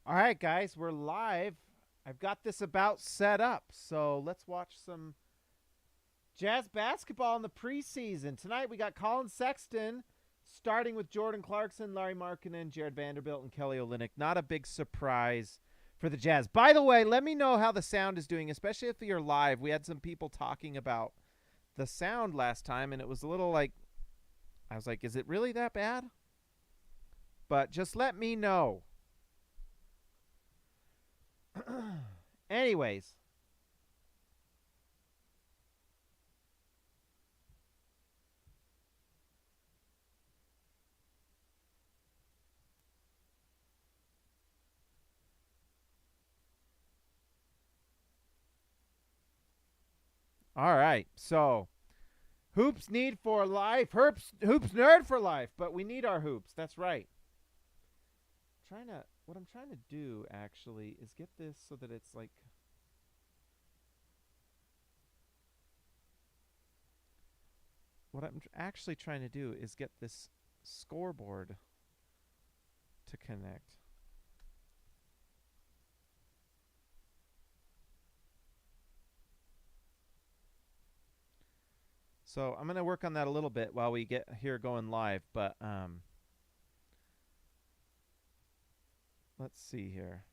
All right, guys, we're live. I've got this about set up, so let's watch some Jazz basketball in the preseason. Tonight we got Colin Sexton starting with Jordan Clarkson, Lauri Markkanen, Jared Vanderbilt, and Kelly Olynyk. Not a big surprise for the Jazz. By the way, let me know how the sound is doing, especially if you're live. We had some people talking about the sound last time, and it was a little like, I was like, is it really that bad? But just let me know. Anyways, all right. So, hoops need for life. Hoops nerd for life, but we need our hoops. That's right. What I'm trying to do actually is get this so that it's like what I'm actually trying to do is get this scoreboard to connect. So I'm going to work on that a little bit while we get here going live, but let's see here.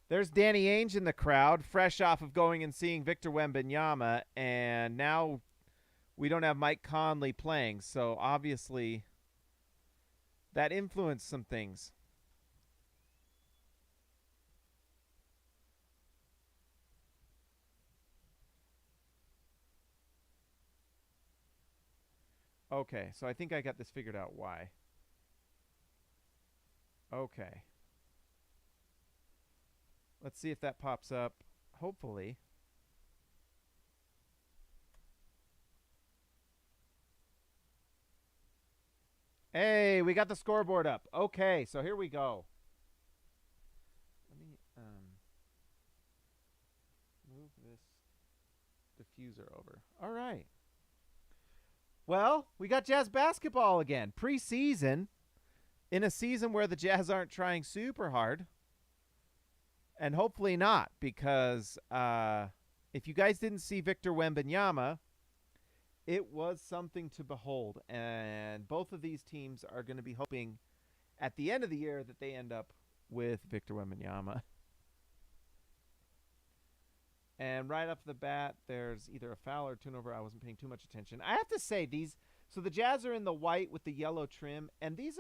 There's Danny Ainge in the crowd, fresh off of going and seeing Victor Wembanyama, and now we don't have Mike Conley playing, so obviously that influenced some things. Okay, so I think I got this figured out why. Okay. Let's see if that pops up. Hopefully. Hey, we got the scoreboard up. Okay, so here we go. Let me move this diffuser over. All right. Well, we got Jazz basketball again. Preseason, in a season where the Jazz aren't trying super hard. And hopefully not, because if you guys didn't see Victor Wembanyama, it was something to behold. And both of these teams are going to be hoping at the end of the year that they end up with Victor Wembanyama. And right off the bat, there's either a foul or a turnover. I wasn't paying too much attention. I have to say, so the Jazz are in the white with the yellow trim, and these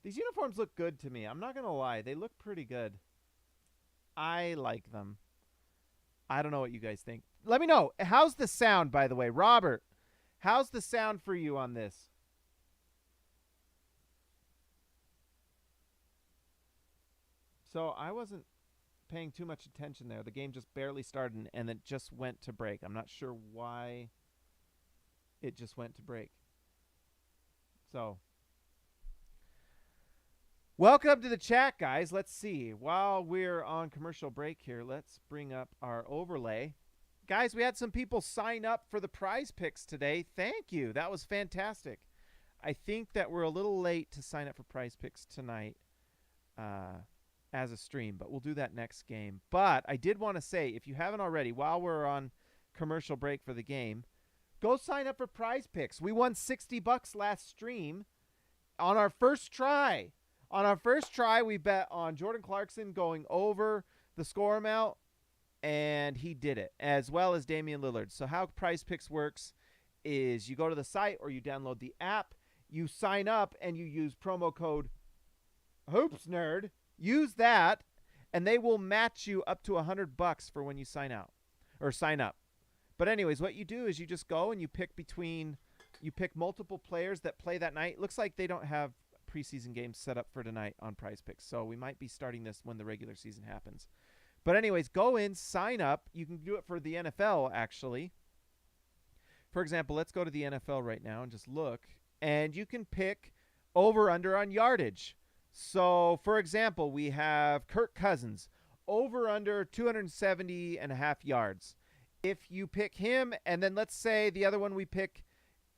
uniforms look good to me. I'm not going to lie. They look pretty good. I like them. I don't know what you guys think. Let me know. How's the sound, by the way? Robert, how's the sound for you on this? So I wasn't paying too much attention there. The game just barely started and then just went to break. I'm not sure why it just went to break. So, welcome to the chat, guys. Let's see. While we're on commercial break here, let's bring up our overlay. Guys, we had some people sign up for the prize picks today. Thank you. That was fantastic. I think that we're a little late to sign up for prize picks tonight as a stream, but we'll do that next game. But I did want to say, if you haven't already, while we're on commercial break for the game, go sign up for prize picks. We won $60 last stream on our first try. On our first try, we bet on Jordan Clarkson going over the score amount, and he did it, as well as Damian Lillard. So how Prize Picks works is you go to the site or you download the app, you sign up, and you use promo code HoopsNerd. Use that, and they will match you up to $100 for when you sign out or sign up. But anyways, what you do is you just go and you pick multiple players that play that night. Looks like they don't have preseason games set up for tonight on Prize Picks, so we might be starting this when the regular season happens. But anyways, go in, sign up. You can do it for the NFL, actually. For example, let's go to the NFL right now and just look, and you can pick over-under on yardage. So, for example, we have Kirk Cousins, over-under 270 and a half yards. If you pick him, and then let's say the other one we pick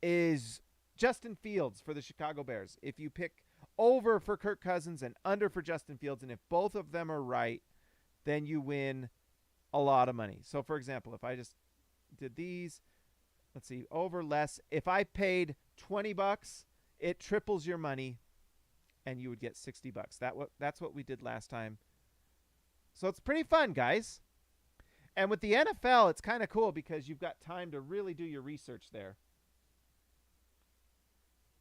is Justin Fields for the Chicago Bears. If you pick over for Kirk Cousins and under for Justin Fields. And if both of them are right, then you win a lot of money. So, for example, if I just did these, let's see, over less. If I paid $20, it triples your money, and you would get $60. That's what we did last time. So it's pretty fun, guys. And with the NFL, it's kind of cool because you've got time to really do your research there.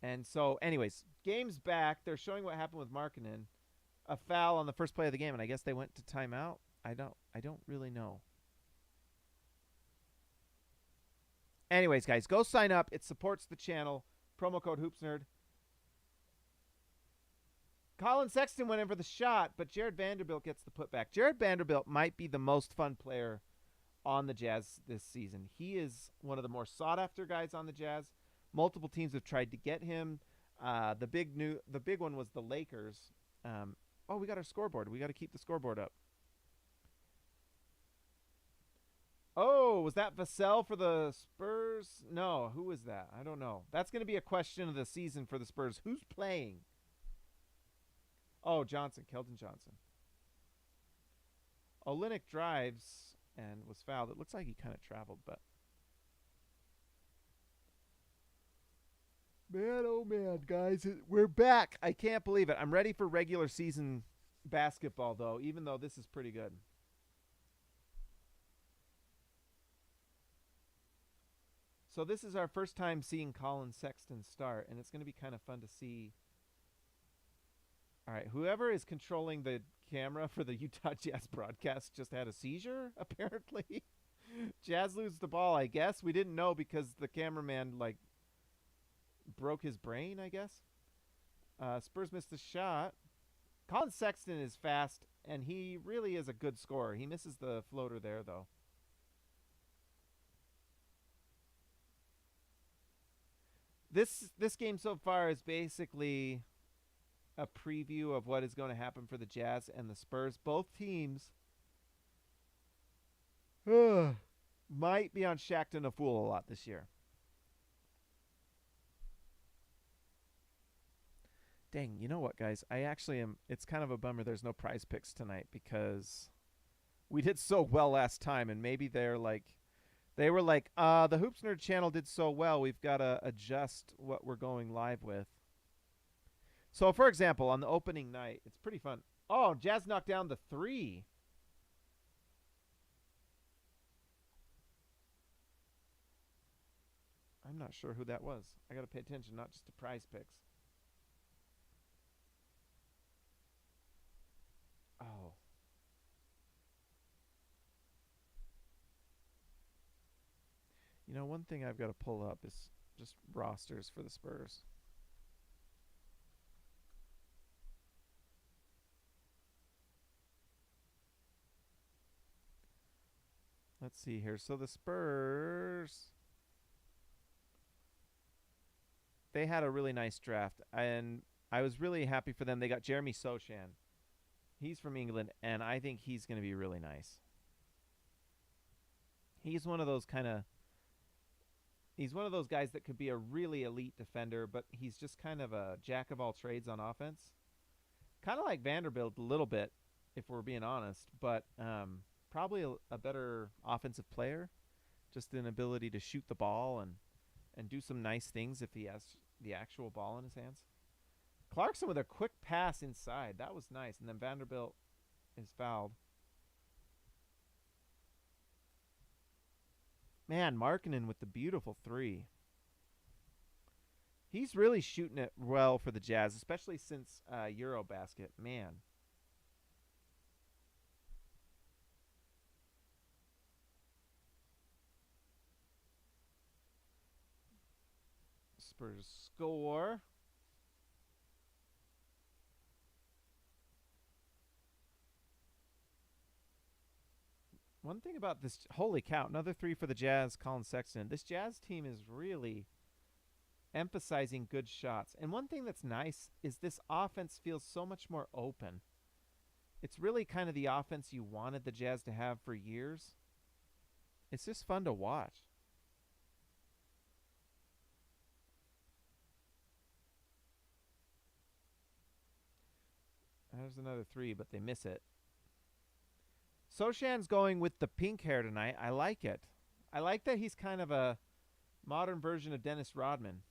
And so, anyways, game's back. They're showing what happened with Markkanen. A foul on the first play of the game, and I guess they went to timeout. I don't really know. Anyways, guys, go sign up. It supports the channel. Promo code HoopsNerd. Colin Sexton went in for the shot, but Jared Vanderbilt gets the putback. Jared Vanderbilt might be the most fun player on the Jazz this season. He is one of the more sought-after guys on the Jazz. Multiple teams have tried to get him. The big one was the Lakers. Oh, we got our scoreboard. We got to keep the scoreboard up. Oh, was that Vassell for the Spurs? No, who was that? I don't know. That's going to be a question of the season for the Spurs. Who's playing? Oh, Johnson, Keldon Johnson. Olynyk drives and was fouled. It looks like he kind of traveled, but. Man, oh man, guys, we're back. I can't believe it. I'm ready for regular season basketball, though, even though this is pretty good. So this is our first time seeing Colin Sexton start, and it's going to be kind of fun to see. All right, whoever is controlling the camera for the Utah Jazz broadcast just had a seizure, apparently. Jazz lose the ball, I guess. We didn't know because the cameraman, broke his brain, I guess. Spurs missed a shot. Colin Sexton is fast, and he really is a good scorer. He misses the floater there, though. This game so far is basically a preview of what is going to happen for the Jazz and the Spurs. Both teams might be on Shaqtin' a Fool a lot this year. Dang, you know what, guys? I actually am. It's kind of a bummer there's no prize picks tonight because we did so well last time, and maybe they were like, the Hoops Nerd channel did so well, we've got to adjust what we're going live with. So, for example, on the opening night, it's pretty fun. Oh, Jazz knocked down the 3. I'm not sure who that was. I got to pay attention, not just to prize picks. Oh. You know, one thing I've got to pull up is just rosters for the Spurs. Let's see here. So the Spurs, they had a really nice draft, and I was really happy for them. They got Jeremy Sochan. He's from England, and I think he's going to be really nice. He's one of those guys that could be a really elite defender, but he's just kind of a jack of all trades on offense. Kind of like Vanderbilt a little bit, if we're being honest, but probably a better offensive player. Just an ability to shoot the ball and do some nice things if he has the actual ball in his hands. Clarkson with a quick pass inside. That was nice. And then Vanderbilt is fouled. Man, Markkanen with the beautiful 3. He's really shooting it well for the Jazz, especially since Eurobasket. Man. Spurs score. One thing about this, holy cow, another 3 for the Jazz, Colin Sexton. This Jazz team is really emphasizing good shots. And one thing that's nice is this offense feels so much more open. It's really kind of the offense you wanted the Jazz to have for years. It's just fun to watch. There's another 3, but they miss it. Sochan's going with the pink hair tonight. I like it. I like that he's kind of a modern version of Dennis Rodman.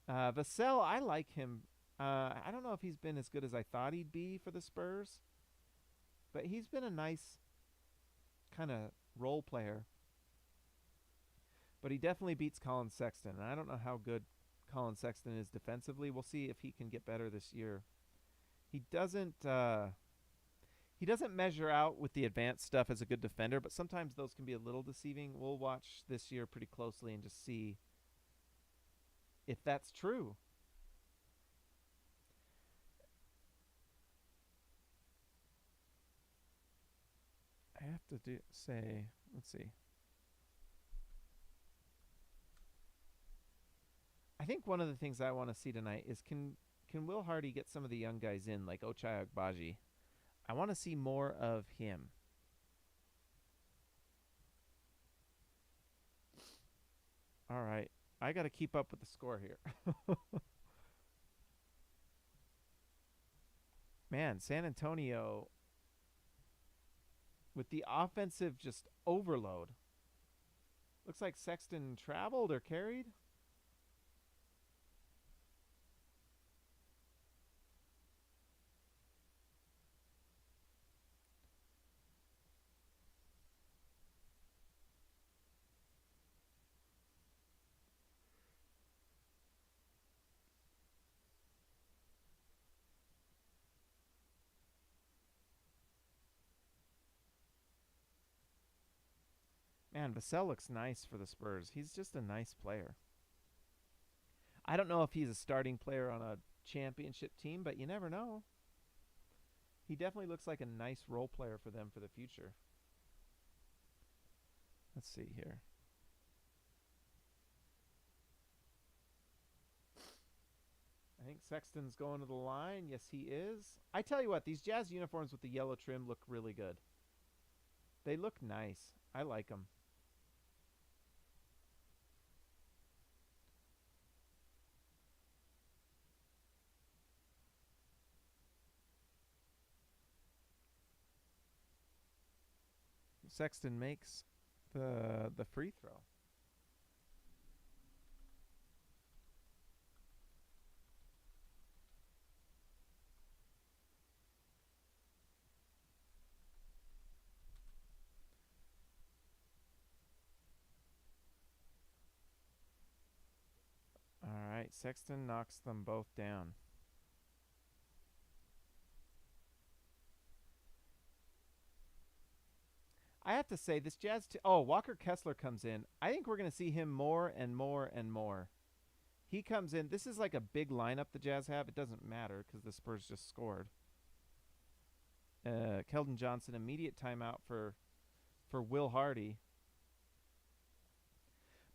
Vassell, I like him. I don't know if he's been as good as I thought he'd be for the Spurs, but he's been a nice kind of role player. But he definitely beats Colin Sexton, and I don't know how good Colin Sexton is defensively. We'll see if he can get better this year. He doesn't measure out with the advanced stuff as a good defender, but sometimes those can be a little deceiving. We'll watch this year pretty closely and just see if that's true. I have to say, let's see. I think one of the things I want to see tonight is can Will Hardy get some of the young guys in, like Ochai Agbaji? I want to see more of him. All right. I got to keep up with the score here. Man, San Antonio with the offensive just overload. Looks like Sexton traveled or carried. Man, Vassell looks nice for the Spurs. He's just a nice player. I don't know if he's a starting player on a championship team, but you never know. He definitely looks like a nice role player for them for the future. Let's see here. I think Sexton's going to the line. Yes, he is. I tell you what, these Jazz uniforms with the yellow trim look really good. They look nice. I like them. Sexton makes the free throw. All right, Sexton knocks them both down. I have to say, this Jazz... Walker Kessler comes in. I think we're going to see him more and more and more. He comes in. This is like a big lineup the Jazz have. It doesn't matter because the Spurs just scored. Keldon Johnson, immediate timeout for Will Hardy.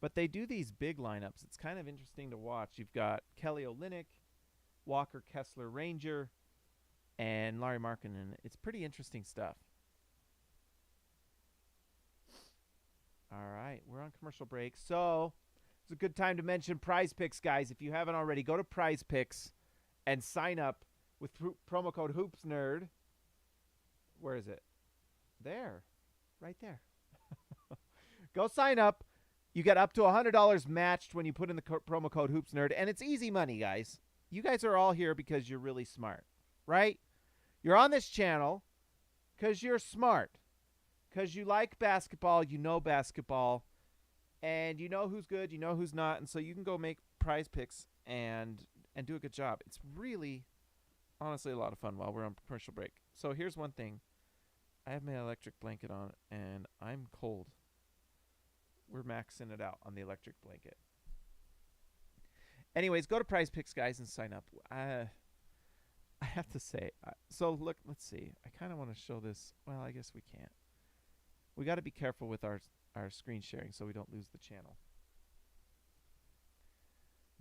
But they do these big lineups. It's kind of interesting to watch. You've got Kelly Olynyk, Walker Kessler Ranger, and Lauri Markkanen. It's pretty interesting stuff. All right, we're on commercial break. So it's a good time to mention Prize Picks, guys. If you haven't already, go to Prize Picks and sign up with promo code HoopsNerd. Where is it? There. Right there. Go sign up. You get up to $100 matched when you put in the promo code HoopsNerd. And it's easy money, guys. You guys are all here because you're really smart, right? You're on this channel because you're smart. Because you like basketball, you know basketball, and you know who's good, you know who's not, and so you can go make Prize Picks and do a good job. It's really, honestly, a lot of fun while we're on commercial break. So here's one thing. I have my electric blanket on, and I'm cold. We're maxing it out on the electric blanket. Anyways, go to Prize Picks, guys, and sign up. I have to say, so look, let's see. I kind of want to show this. Well, I guess we can't. We got to be careful with our screen sharing so we don't lose the channel.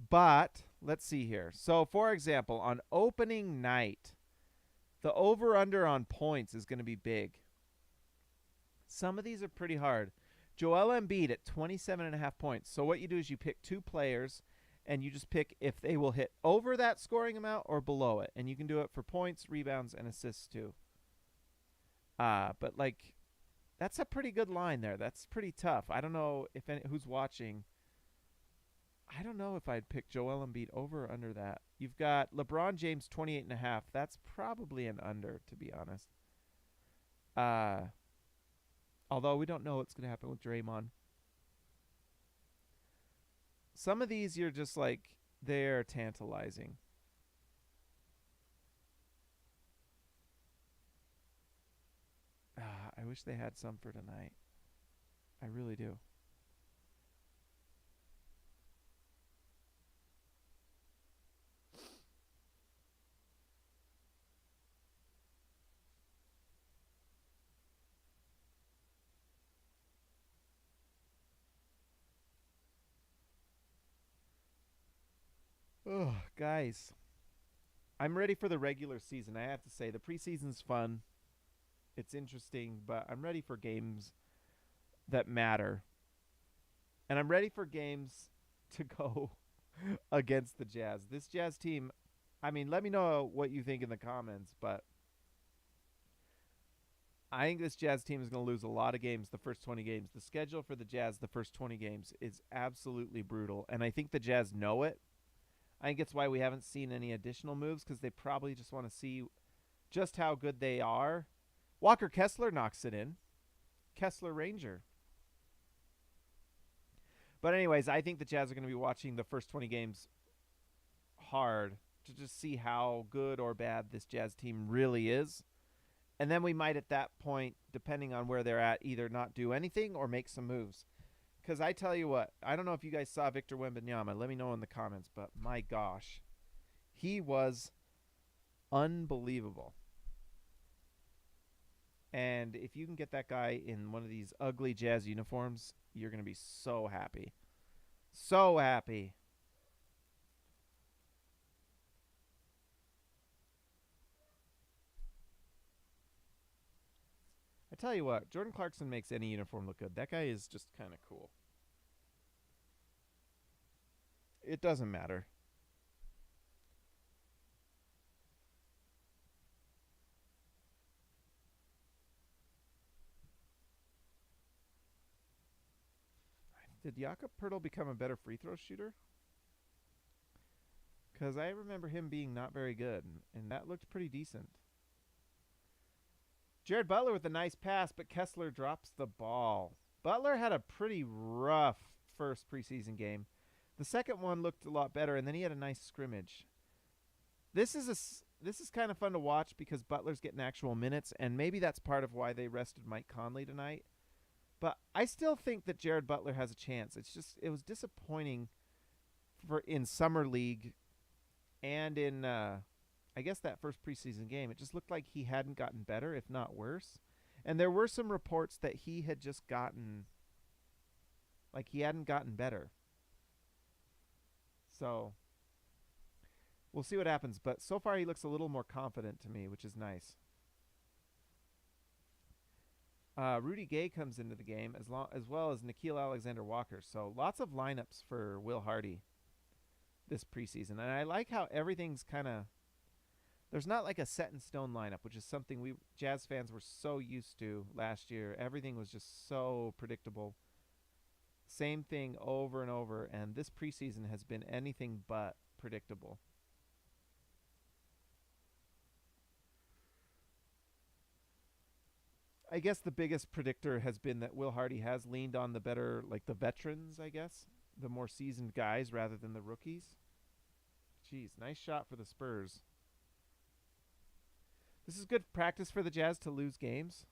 But let's see here. So, for example, on opening night, the over-under on points is going to be big. Some of these are pretty hard. Joel Embiid at 27.5 points. So what you do is you pick 2 players, and you just pick if they will hit over that scoring amount or below it, and you can do it for points, rebounds, and assists too. But like that's a pretty good line there. That's pretty tough. I don't know if who's watching. I don't know if I'd pick Joel Embiid over or under that. You've got LeBron James 28.5. That's probably an under, to be honest. Although we don't know what's going to happen with Draymond. Some of these you're just like, they're tantalizing. I wish they had some for tonight. I really do. Oh, guys. I'm ready for the regular season. I have to say, the preseason's fun. It's interesting, but I'm ready for games that matter. And I'm ready for games to go against the Jazz. This Jazz team, I mean, let me know what you think in the comments, but I think this Jazz team is going to lose a lot of games the first 20 games. The schedule for the Jazz the first 20 games is absolutely brutal, and I think the Jazz know it. I think it's why we haven't seen any additional moves, because they probably just want to see just how good they are. Walker Kessler knocks it in. Kessler Ranger. But anyways, I think the Jazz are going to be watching the first 20 games hard to just see how good or bad this Jazz team really is. And then we might at that point, depending on where they're at, either not do anything or make some moves. Because I tell you what, I don't know if you guys saw Victor Wembanyama. Let me know in the comments. But my gosh, he was unbelievable. And if you can get that guy in one of these ugly Jazz uniforms, you're going to be so happy. So happy. I tell you what, Jordan Clarkson makes any uniform look good. That guy is just kind of cool. It doesn't matter. Did Jakob Pertl become a better free throw shooter? Because I remember him being not very good, and that looked pretty decent. Jared Butler with a nice pass, but Kessler drops the ball. Butler had a pretty rough first preseason game. The second one looked a lot better, and then he had a nice scrimmage. This is kind of fun to watch because Butler's getting actual minutes, and maybe that's part of why they rested Mike Conley tonight. But I still think that Jared Butler has a chance. It was disappointing in summer league and in I guess that first preseason game. It just looked like he hadn't gotten better, if not worse. And there were some reports that he had just gotten, like he hadn't gotten better. So we'll see what happens. But so far he looks a little more confident to me, which is nice. Rudy Gay comes into the game as well as Nickeil Alexander-Walker. So lots of lineups for Will Hardy this preseason. And I like how everything's kind of, there's not like a set in stone lineup, which is something we Jazz fans were so used to last year. Everything was just so predictable. Same thing over and over. And this preseason has been anything but predictable. I guess the biggest predictor has been that Will Hardy has leaned on the better, like the veterans, I guess. The more seasoned guys rather than the rookies. Jeez, nice shot for the Spurs. This is good practice for the Jazz to lose games.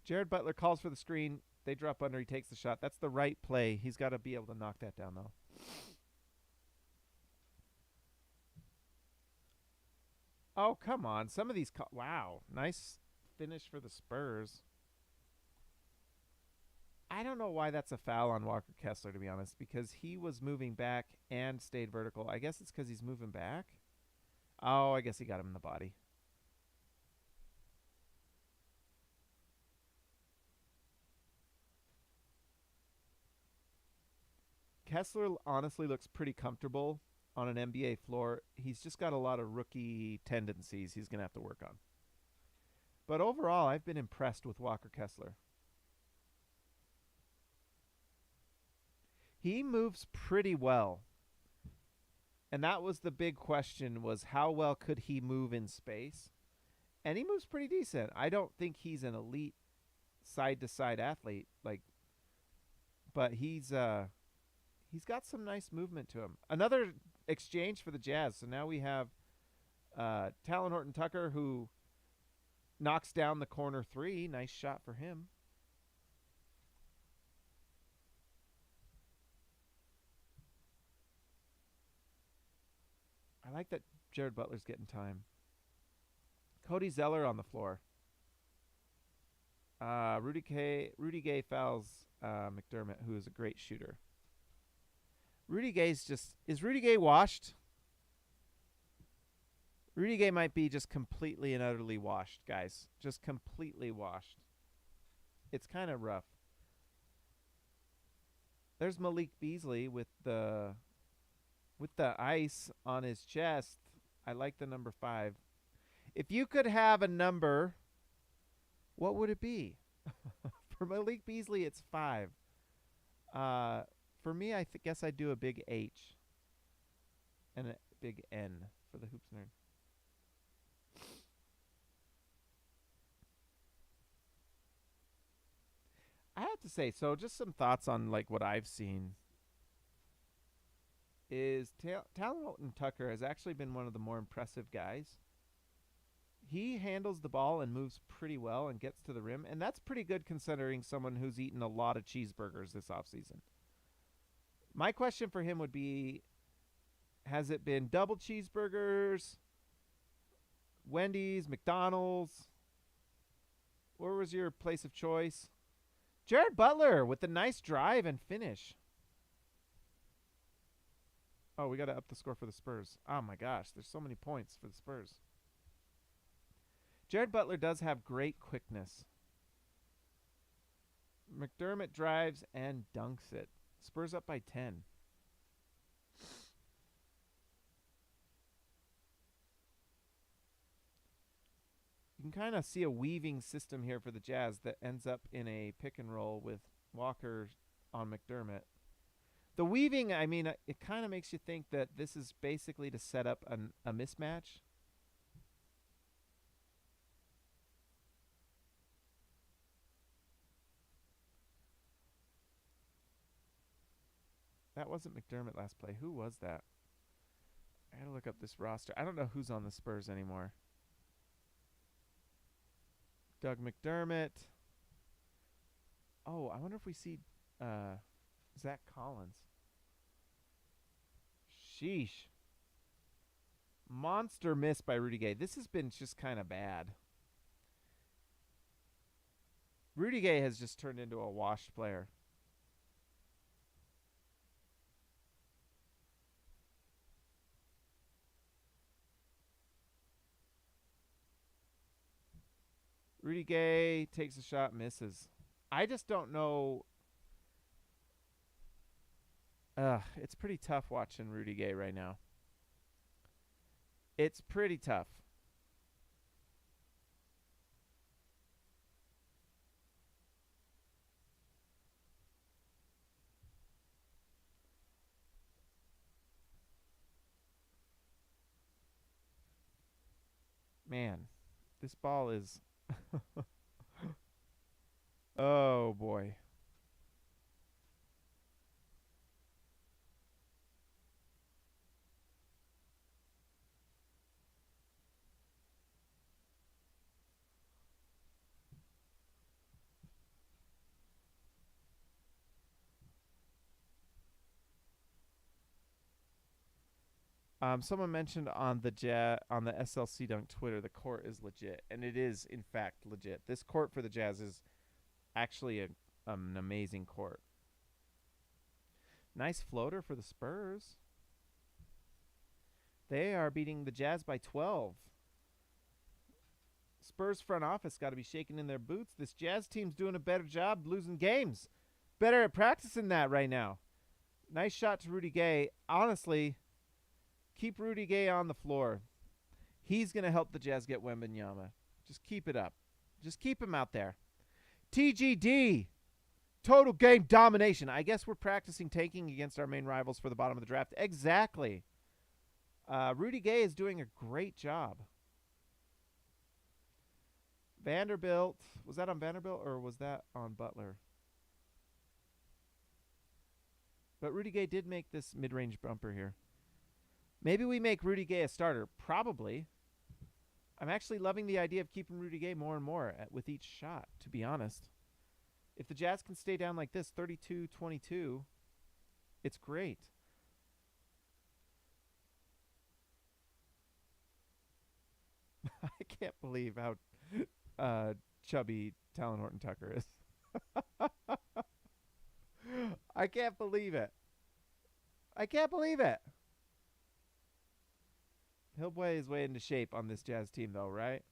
Jared Butler calls for the screen. They drop under. He takes the shot. That's the right play. He's got to be able to knock that down, though. Oh, come on. Some of these... wow. Nice finish for the Spurs. I don't know why that's a foul on Walker Kessler, to be honest, because he was moving back and stayed vertical. I guess it's because he's moving back. Oh, I guess he got him in the body. Kessler honestly looks pretty comfortable on an NBA floor. He's just got a lot of rookie tendencies he's going to have to work on. But overall, I've been impressed with Walker Kessler. He moves pretty well. And that was the big question, was how well could he move in space? And he moves pretty decent. I don't think he's an elite side-to-side athlete, but he's got some nice movement to him. Another exchange for the Jazz. So now we have Talon Horton-Tucker, who knocks down the corner three. Nice shot for him. I like that Jared Butler's getting time. Cody Zeller on the floor. Rudy Gay fouls McDermott, who is a great shooter. Is Rudy Gay washed? Rudy Gay might be just completely and utterly washed, guys. Just completely washed. It's kind of rough. There's Malik Beasley with the ice on his chest. I like the number 5. If you could have a number, what would it be? For Malik Beasley, it's 5. For me, I guess I'd do a big H and a big N for the Hoops Nerd. I have to say, so just some thoughts on what I've seen is Talon Horton-Tucker has actually been one of the more impressive guys. He handles the ball and moves pretty well and gets to the rim, and that's pretty good considering someone who's eaten a lot of cheeseburgers this offseason. My question for him would be, has it been double cheeseburgers, Wendy's, McDonald's? Where was your place of choice? Jared Butler with the nice drive and finish. Oh, we got to up the score for the Spurs. Oh, my gosh. There's so many points for the Spurs. Jared Butler does have great quickness. McDermott drives and dunks it. Spurs up by 10. You can kind of see a weaving system here for the Jazz that ends up in a pick and roll with Walker on McDermott. The weaving, I mean, it kind of makes you think that this is basically to set up a mismatch. That wasn't McDermott last play. Who was that? I gotta look up this roster. I don't know who's on the Spurs anymore. Doug McDermott. Oh, I wonder if we see Zach Collins. Sheesh. Monster miss by Rudy Gay. This has been just kind of bad. Rudy Gay has just turned into a washed player. Rudy Gay takes a shot, misses. I just don't know. It's pretty tough watching Rudy Gay right now. It's pretty tough. Man, this ball is... Oh, boy. Someone mentioned on the SLC Dunk Twitter, the court is legit, and it is in fact legit. This court for the Jazz is actually an amazing court. Nice floater for the Spurs. They are beating the Jazz by 12. Spurs front office got to be shaking in their boots. This Jazz team's doing a better job losing games. Better at practicing that right now. Nice shot to Rudy Gay. Honestly, keep Rudy Gay on the floor. He's going to help the Jazz get Wembanyama. Just keep it up. Just keep him out there. TGD. Total game domination. I guess we're practicing tanking against our main rivals for the bottom of the draft. Exactly. Rudy Gay is doing a great job. Vanderbilt. Was that on Vanderbilt or was that on Butler? But Rudy Gay did make this mid-range bumper here. Maybe we make Rudy Gay a starter. Probably. I'm actually loving the idea of keeping Rudy Gay more and more with each shot, to be honest. If the Jazz can stay down like this, 32-22, it's great. I can't believe how chubby Talon Horton-Tucker is. I can't believe it. I can't believe it. He'll play his way into shape on this Jazz team, though, right?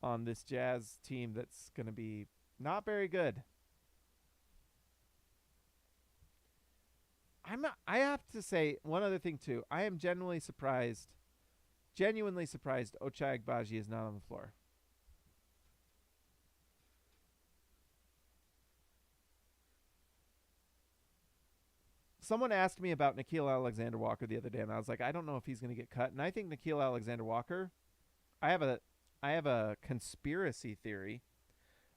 On this Jazz team that's going to be not very good. I have to say one other thing, too. I am genuinely surprised Ochai Agbaji is not on the floor. Someone asked me about Nickeil Alexander-Walker the other day, and I was like, I don't know if he's going to get cut. And I think Nickeil Alexander-Walker, I have a conspiracy theory,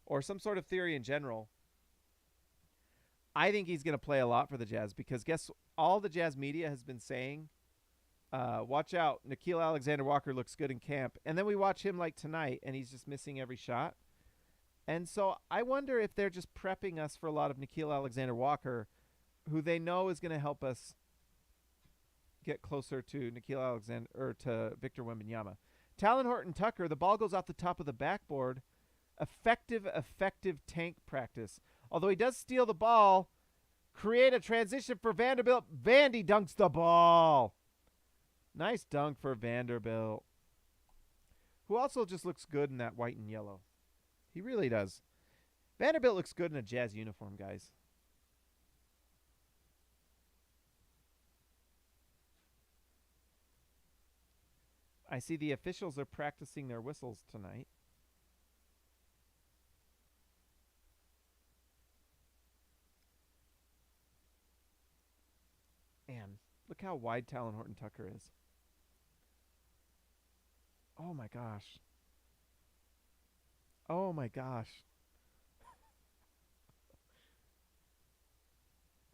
or some sort of theory in general. I think he's going to play a lot for the Jazz because all the Jazz media has been saying, watch out, Nickeil Alexander-Walker looks good in camp. And then we watch him like tonight, and he's just missing every shot. And so I wonder if they're just prepping us for a lot of Nickeil Alexander-Walker, who they know is going to help us get closer to Nickeil Alexander or to Victor Wembanyama. Talon Horton-Tucker, the ball goes off the top of the backboard. Effective tank practice. Although he does steal the ball, create a transition for Vanderbilt. Vandy dunks the ball. Nice dunk for Vanderbilt, who also just looks good in that white and yellow. He really does. Vanderbilt looks good in a Jazz uniform, guys. I see the officials are practicing their whistles tonight. Man, look how wide Talon Horton-Tucker is. Oh my gosh. Oh my gosh.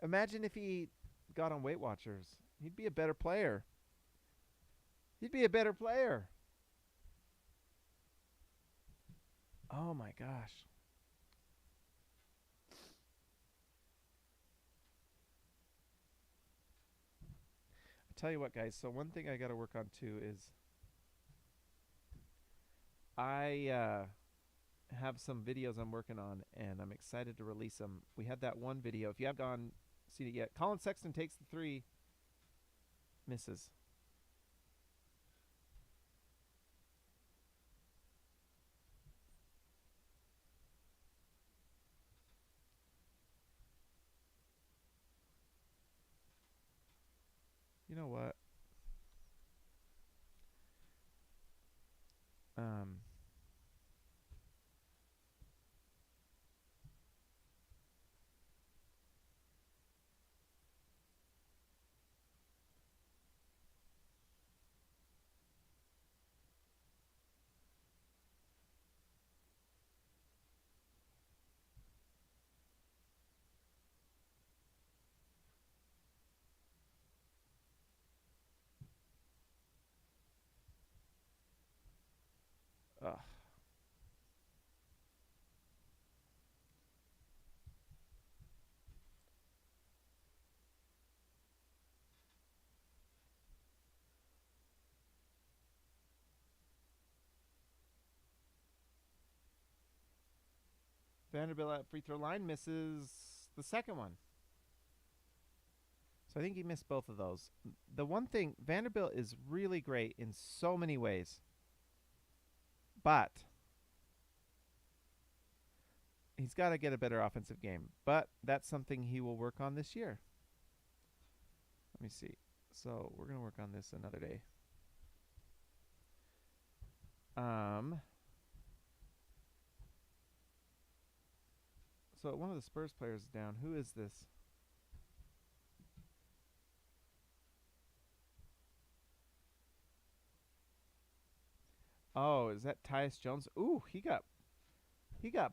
Imagine if he got on Weight Watchers. He'd be a better player. He'd be a better player. Oh my gosh. I tell you what, guys. So one thing I got to work on too is I have some videos I'm working on, and I'm excited to release them. We had that one video. If you haven't seen it yet, Colin Sexton takes the three, misses. You know what? Ugh. Vanderbilt at free throw line misses the second one. So I think he missed both of those. The one thing, Vanderbilt is really great in so many ways. But he's got to get a better offensive game. But that's something he will work on this year. me see. So we're going to work on this another day. So one of the Spurs players is down. Who is this? Oh, is that Tyus Jones? Ooh, he got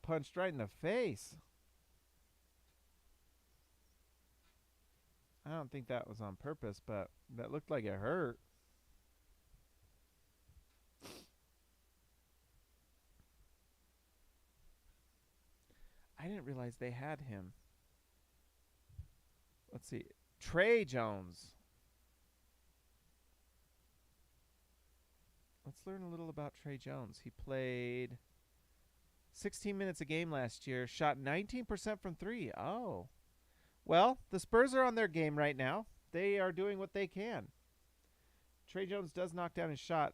punched right in the face. I don't think that was on purpose, but that looked like it hurt. I didn't realize they had him. Let's see. Trey Jones. Let's learn a little about Trey Jones. He played 16 minutes a game last year, shot 19% from 3. Oh. Well, the Spurs are on their game right now. They are doing what they can. Trey Jones does knock down his shot.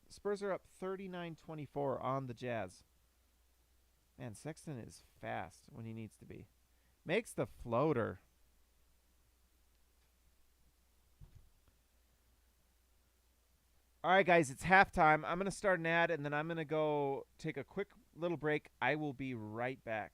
Spurs are up 39-24 on the Jazz. Man, Sexton is fast when he needs to be. Makes the floater. All right, guys, it's halftime. I'm going to start an ad, and then I'm going to go take a quick little break. I will be right back.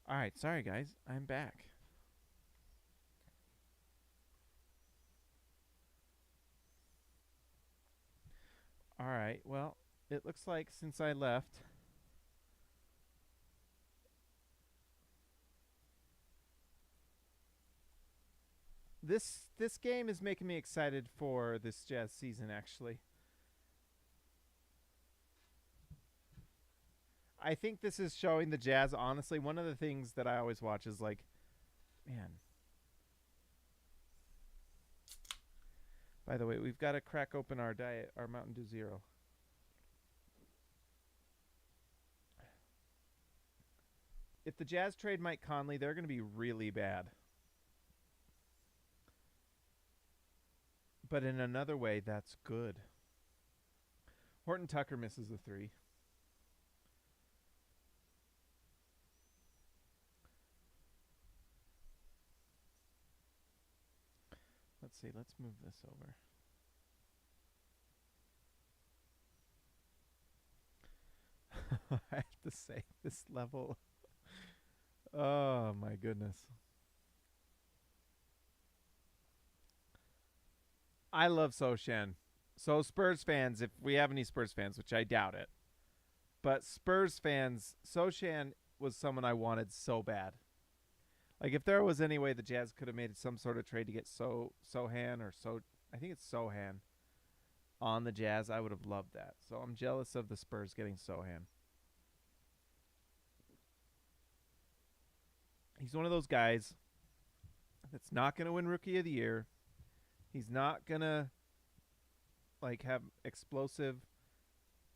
All right, sorry guys, I'm back. All right, well, it looks like since I left, this game is making me excited for this Jazz season. Actually, I think this is showing the Jazz. Honestly, one of the things that I always watch is like, man. By the way, we've got to crack open our Mountain Dew Zero. If the Jazz trade Mike Conley, they're going to be really bad. But in another way, that's good. Horton Tucker misses the three. Let's see. Let's move this over. I have to say, this level. Oh, my goodness. I love Sochan. So, Spurs fans, if we have any Spurs fans, which I doubt it, but Spurs fans, Sochan was someone I wanted so bad. Like, if there was any way the Jazz could have made some sort of trade to get Sohan or I think it's Sohan on the Jazz, I would have loved that. So I'm jealous of the Spurs getting Sohan. He's one of those guys that's not going to win Rookie of the Year. He's not going to like have explosive.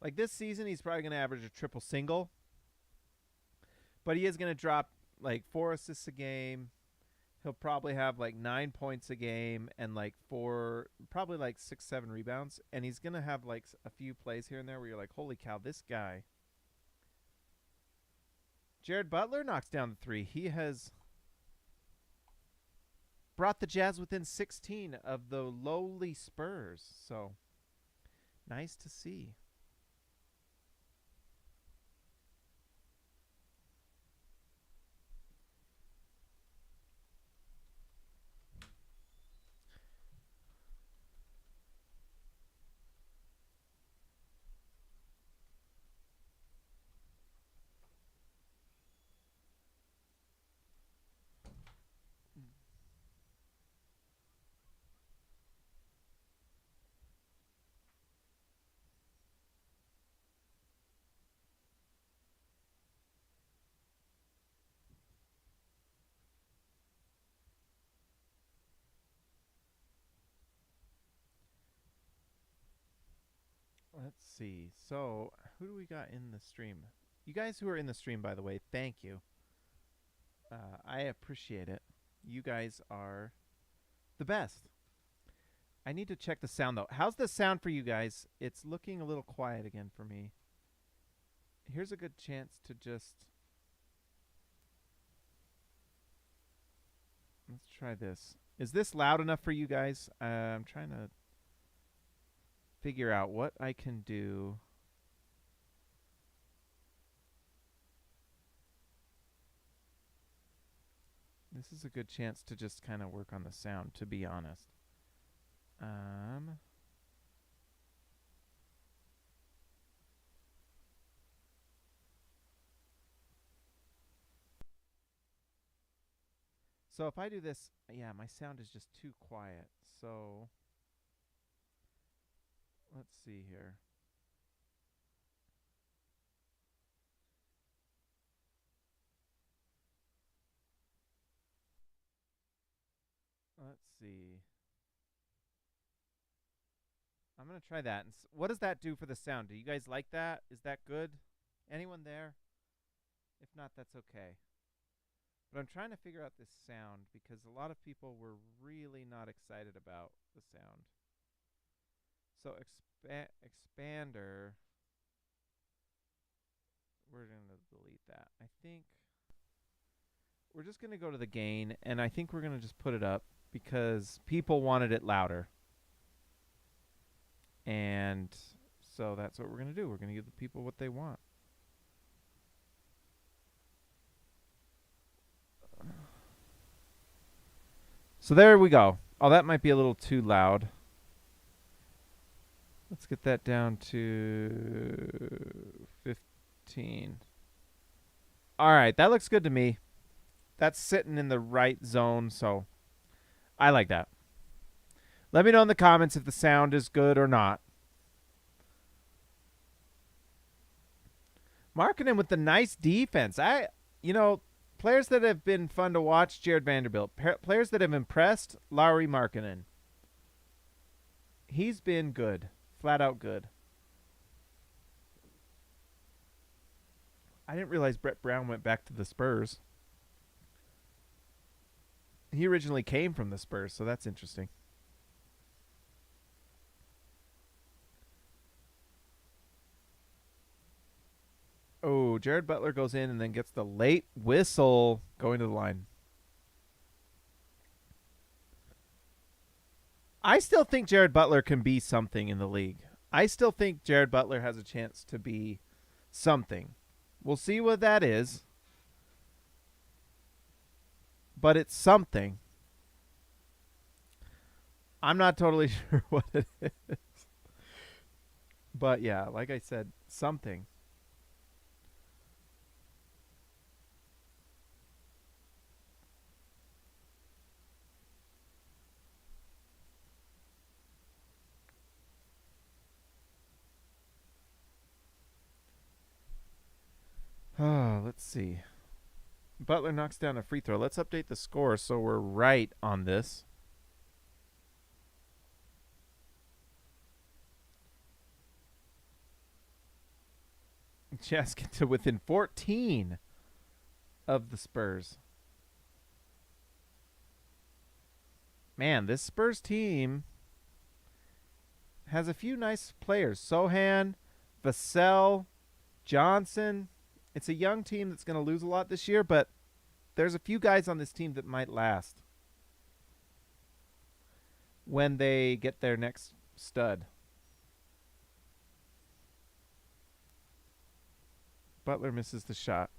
Like this season, he's probably going to average a triple single, but he is going to drop like 4 assists a game. He'll probably have like 9 points a game and like probably like 6, 7 rebounds. And he's going to have like a few plays here and there where you're like, holy cow, this guy. Jared Butler knocks down the three. He has brought the Jazz within 16 of the lowly Spurs. So nice to see. Let's see. So, who do we got in the stream? You guys who are in the stream, by the way, thank you. I appreciate it. You guys are the best. I need to check the sound, though. How's the sound for you guys? It's looking a little quiet again for me. Here's a good chance to just... Let's try this. Is this loud enough for you guys? I'm trying to figure out what I can do. This is a good chance to just kind of work on the sound, to be honest. So if I do this, yeah, my sound is just too quiet. So let's see here. Let's see. I'm going to try that. And what does that do for the sound? Do you guys like that? Is that good? Anyone there? If not, that's okay. But I'm trying to figure out this sound because a lot of people were really not excited about the sound. So expander, we're going to delete that. I think we're just going to go to the gain, and I think we're going to just put it up because people wanted it louder. And so that's what we're going to do. We're going to give the people what they want. So there we go. Oh, that might be a little too loud. Let's get that down to 15. All right, that looks good to me. That's sitting in the right zone, so I like that. Let me know in the comments if the sound is good or not. Markkanen with the nice defense. Players that have been fun to watch, Jared Vanderbilt. Players that have impressed, Lauri Markkanen. He's been good. Flat out good. I didn't realize Brett Brown went back to the Spurs. He originally came from the Spurs, so that's interesting. Oh, Jared Butler goes in and then gets the late whistle going to the line. I still think Jared Butler can be something in the league. I still think Jared Butler has a chance to be something. We'll see what that is. But it's something. I'm not totally sure what it is. But yeah, like I said, something. Oh, let's see. Butler knocks down a free throw. Let's update the score so we're right on this. Jazz get to within 14 of the Spurs. Man, this Spurs team has a few nice players. Sohan, Vassell, Johnson. It's a young team that's going to lose a lot this year, but there's a few guys on this team that might last when they get their next stud. Butler misses the shot.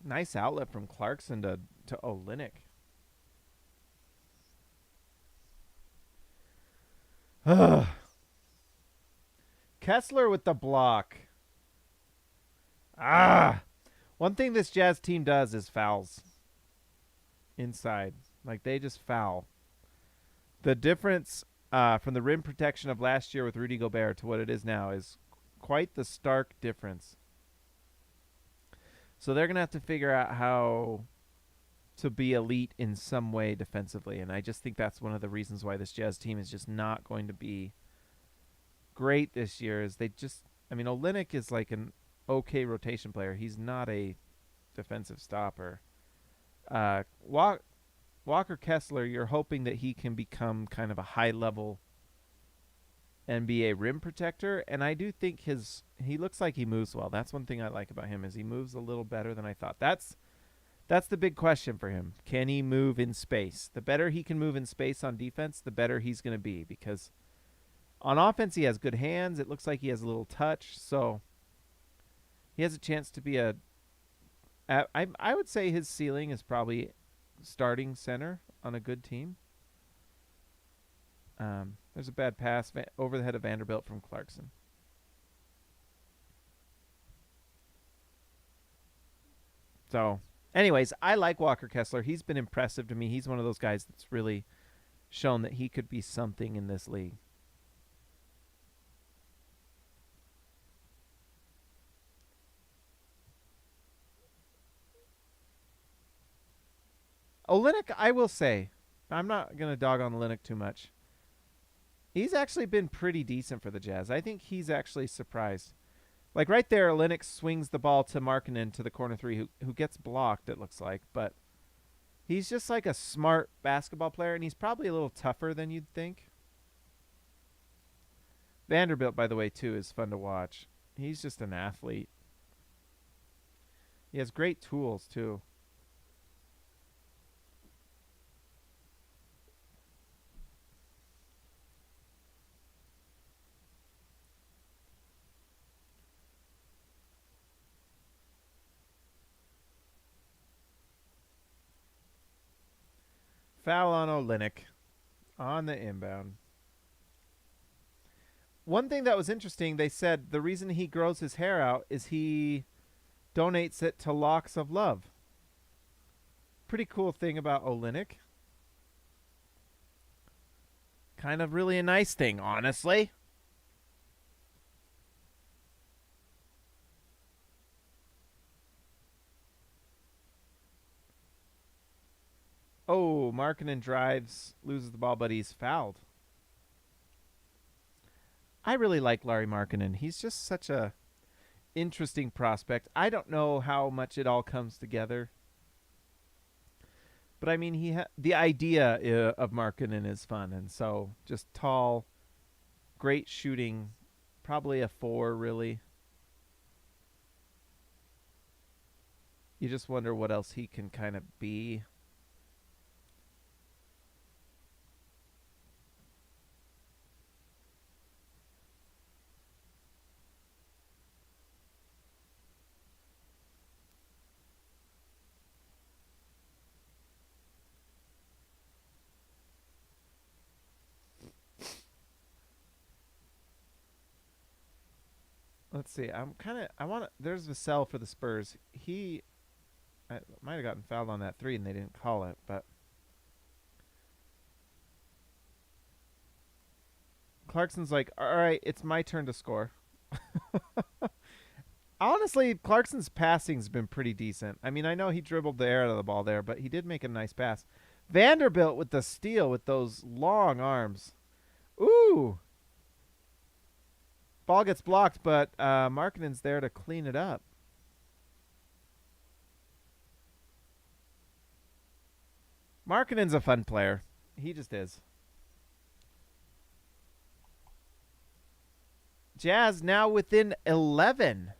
Nice outlet from Clarkson to Olynyk. Kessler with the block. One thing this Jazz team does is fouls. Inside. Like, they just foul. The difference from the rim protection of last year with Rudy Gobert to what it is now is quite the stark difference. So they're going to have to figure out how to be elite in some way defensively. And I just think that's one of the reasons why this Jazz team is just not going to be great this year. Is they just, I mean, Olynyk is like an okay rotation player. He's not a defensive stopper. Walker Kessler, you're hoping that he can become kind of a high-level NBA rim protector, and I do think he looks like he moves well. That's one thing I like about him, is he moves a little better than I thought. That's the big question for him. Can he move in space? The better he can move in space on defense, the better he's going to be, because on offense he has good hands. It looks like he has a little touch, so he has a chance to be I would say his ceiling is probably starting center on a good team. There's a bad pass over the head of Vanderbilt from Clarkson. So, anyways, I like Walker Kessler. He's been impressive to me. He's one of those guys that's really shown that he could be something in this league. Olynyk, I will say, I'm not going to dog on Olynyk too much. He's actually been pretty decent for the Jazz. I think he's actually surprised. Like right there, Olynyk swings the ball to Markkanen to the corner three, who gets blocked, it looks like. But he's just like a smart basketball player, and he's probably a little tougher than you'd think. Vanderbilt, by the way, too, is fun to watch. He's just an athlete. He has great tools, too. Foul on Olynyk on the inbound. One thing that was interesting, they said the reason he grows his hair out is he donates it to Locks of Love. Pretty cool thing about Olynyk. Kind of really a nice thing, honestly. Oh, Markkanen drives, loses the ball, but he's fouled. I really like Lauri Markkanen. He's just such a interesting prospect. I don't know how much it all comes together. But I mean, the idea of Markkanen is fun, and so just tall, great shooting, probably a 4, really. You just wonder what else he can kind of be. Let's see. There's Vassell for the Spurs. I might have gotten fouled on that 3 and they didn't call it, but Clarkson's like, all right, it's my turn to score. Honestly, Clarkson's passing's been pretty decent. I mean, I know he dribbled the air out of the ball there, but he did make a nice pass. Vanderbilt with the steal with those long arms. Ooh. Ball gets blocked, but Markkanen's there to clean it up. Markkanen's a fun player. He just is. Jazz now within 11.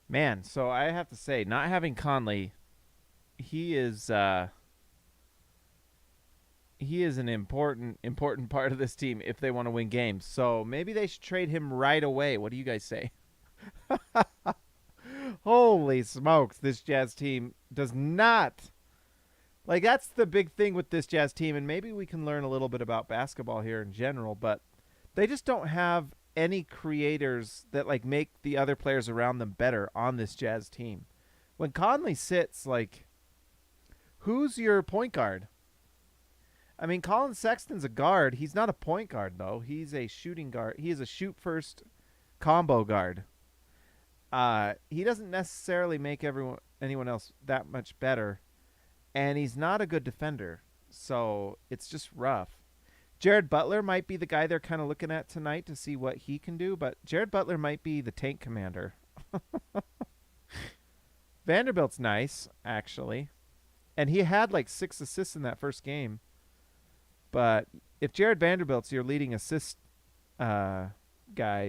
Man, so I have to say, not having Conley, he is an important part of this team if they want to win games. So maybe they should trade him right away. What do you guys say? Holy smokes, this Jazz team does not. Like, that's the big thing with this Jazz team, and maybe we can learn a little bit about basketball here in general, but they just don't have any creators that like make the other players around them better on this Jazz team. When Conley sits, like, who's your point guard? I mean, Colin Sexton's a guard. He's not a point guard, though. He's a shooting guard. He is a shoot-first combo guard. He doesn't necessarily make anyone else that much better, and he's not a good defender, so it's just rough. Jared Butler might be the guy they're kind of looking at tonight to see what he can do, but Jared Butler might be the tank commander. Vanderbilt's nice, actually, and he had like 6 assists in that first game. But if Jared Vanderbilt's your leading assist guy,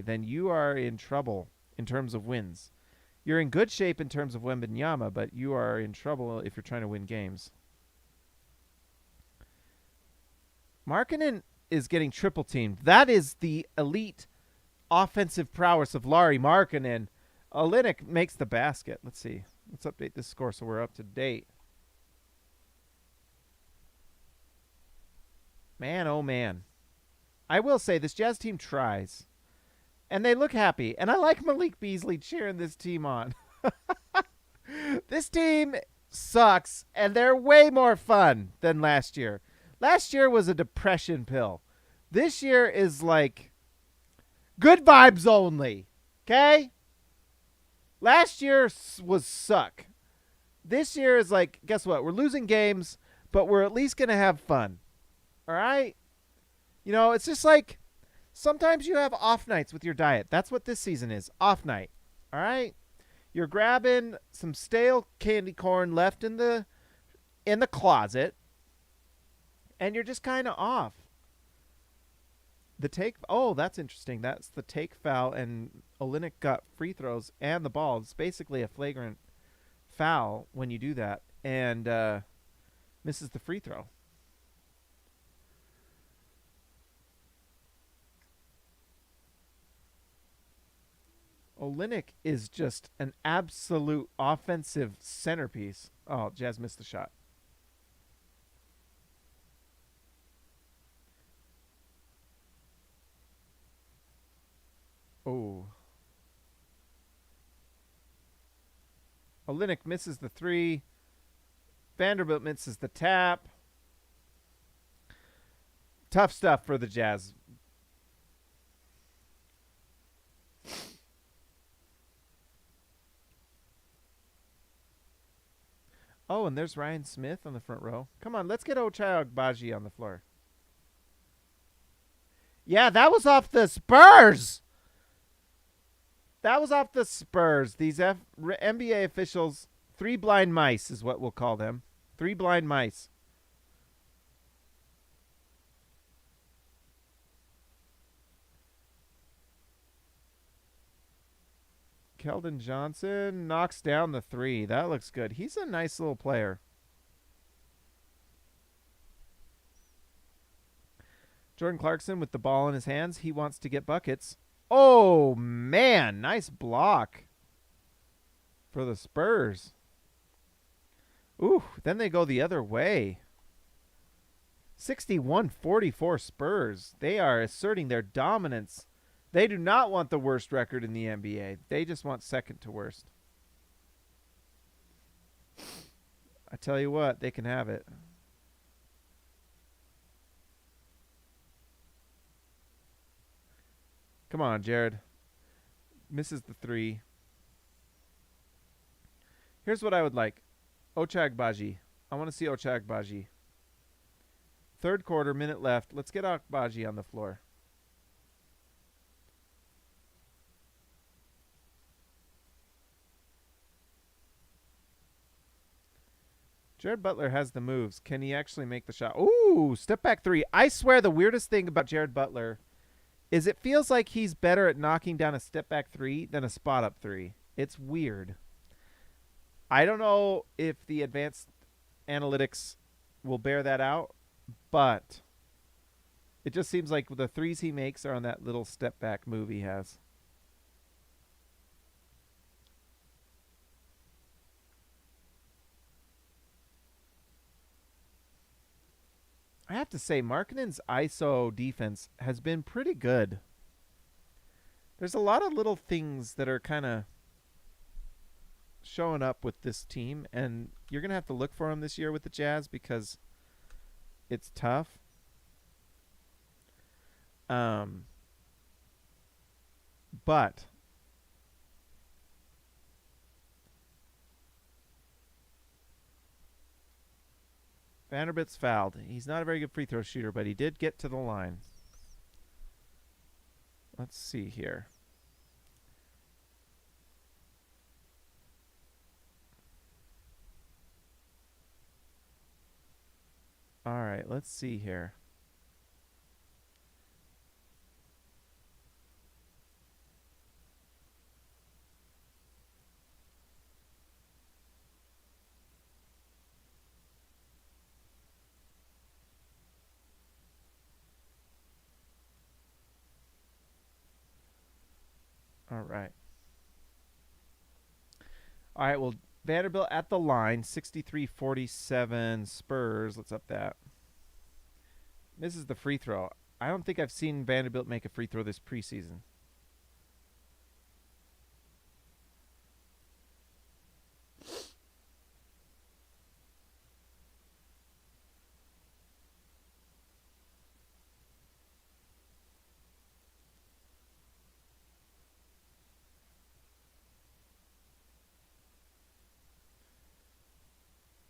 then you are in trouble in terms of wins. You're in good shape in terms of Wembanyama, but you are in trouble if you're trying to win games. Markkanen is getting triple teamed. That is the elite offensive prowess of Lauri Markkanen. Olynyk makes the basket. Let's see. Let's update this score so we're up to date. Man, oh man. I will say this Jazz team tries. And they look happy. And I like Malik Beasley cheering this team on. This team sucks, and they're way more fun than last year. Last year was a depression pill. This year is like good vibes only. Okay? Last year was suck. This year is like, guess what? We're losing games, but we're at least going to have fun. All right? You know, it's just like Sometimes you have off nights with your diet. That's what this season is. Off night. All right? You're grabbing some stale candy corn left in the closet, and you're just kind of off. The take, oh, that's interesting. That's the take foul, and Olynyk got free throws and the ball. It's basically a flagrant foul when you do that, and misses the free throw. Olynyk is just an absolute offensive centerpiece. Oh, Jazz missed the shot. Oh. Olynyk misses the three. Vanderbilt misses the tap. Tough stuff for the Jazz. Oh, and there's Ryan Smith on the front row. Come on, let's get Ochai Agbaji on the floor. Yeah, that was off the Spurs. That was off the Spurs. These NBA officials, three blind mice is what we'll call them. Three blind mice. Keldon Johnson knocks down the three. That looks good. He's a nice little player. Jordan Clarkson with the ball in his hands. He wants to get buckets. Oh, man. Nice block for the Spurs. Ooh, then they go the other way. 61-44 Spurs. They are asserting their dominance. They do not want the worst record in the NBA. They just want second to worst. I tell you what, they can have it. Come on, Jared. Misses the three. Here's what I would like. Ochai Agbaji. I want to see Ochai Agbaji. Third quarter, minute left. Let's get Agbaji on the floor. Jared Butler has the moves. Can he actually make the shot? Ooh, step back three. I swear the weirdest thing about Jared Butler is it feels like he's better at knocking down a step back three than a spot up three. It's weird. I don't know if the advanced analytics will bear that out, but it just seems like the threes he makes are on that little step back move he has. I have to say, Markkanen's ISO defense has been pretty good. There's a lot of little things that are kind of showing up with this team, and you're going to have to look for them this year with the Jazz because it's tough. But Vanderbilt's fouled. He's not a very good free throw shooter, but he did get to the line. Let's see here. All right, let's see here. All right. All right, well, Vanderbilt at the line, 63-47 Spurs. Let's up that. Misses the free throw. I don't think I've seen Vanderbilt make a free throw this preseason.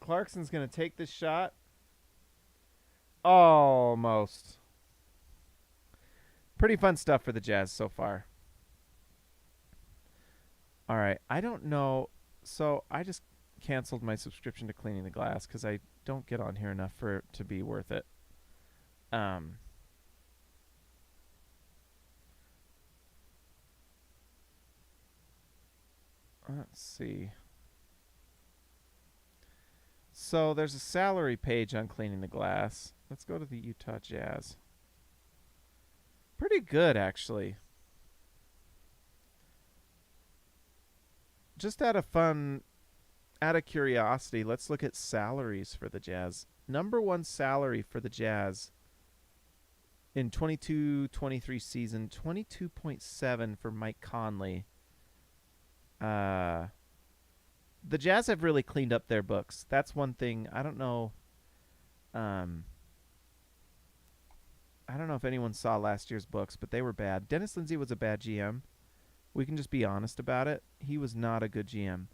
Clarkson's going to take this shot. Almost. Pretty fun stuff for the Jazz so far. All right. I don't know. So I just canceled my subscription to Cleaning the Glass because I don't get on here enough for it to be worth it. Um, let's see. So there's a salary page on Cleaning the Glass. Let's go to the Utah Jazz. Pretty good, actually. Just out of curiosity, let's look at salaries for the Jazz. Number one salary for the Jazz in 22-23 season, 22.7 for Mike Conley. The Jazz have really cleaned up their books. That's one thing. I don't know if anyone saw last year's books, but they were bad. Dennis Lindsay was a bad GM. We can just be honest about it. He was not a good GM.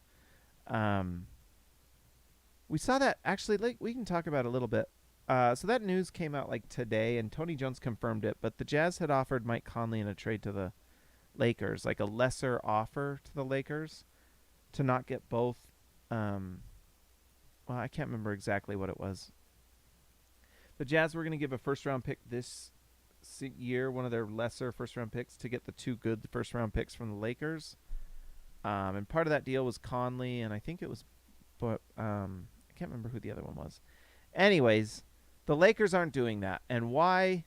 We saw that, actually, like, we can talk about it a little bit. So that news came out like today, and Tony Jones confirmed it, but the Jazz had offered Mike Conley in a trade to the Lakers, like a lesser offer to the Lakers to not get both. Well, I can't remember exactly what it was. The Jazz were going to give a first-round pick this year, one of their lesser first-round picks, to get the two good first-round picks from the Lakers. And part of that deal was Conley, and I think it was, but I can't remember who the other one was. Anyways, the Lakers aren't doing that. And why?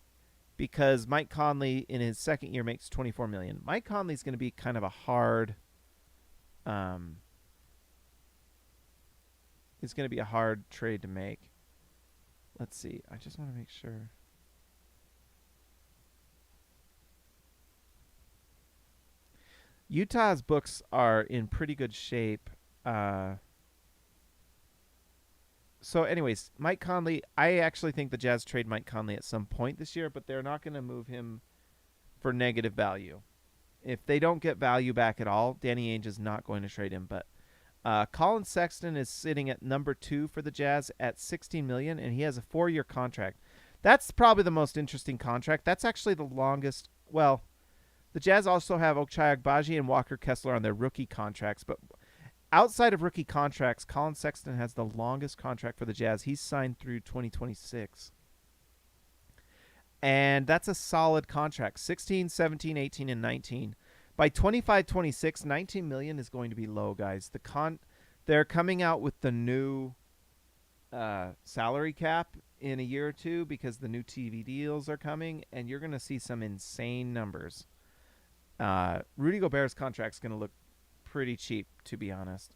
Because Mike Conley, in his second year, makes $24 million. Mike Conley's going to be kind of a hard it's going to be a hard trade to make. Let's see. I just want to make sure. Utah's books are in pretty good shape. So anyways, Mike Conley, I actually think the Jazz trade Mike Conley at some point this year, but they're not going to move him for negative value. If they don't get value back at all, Danny Ainge is not going to trade him. But Colin Sexton is sitting at number 2 for the Jazz at $16 million, and he has a 4-year contract. That's probably the most interesting contract. That's actually the longest. Well, the Jazz also have Ochai Agbaji and Walker Kessler on their rookie contracts, but outside of rookie contracts, Colin Sexton has the longest contract for the Jazz. He's signed through 2026. And that's a solid contract. 16, 17, 18, and 19. By 25-26, $19 million is going to be low, guys. They're coming out with the new salary cap in a year or two because the new TV deals are coming, and you're going to see some insane numbers. Rudy Gobert's contract's going to look pretty cheap, to be honest.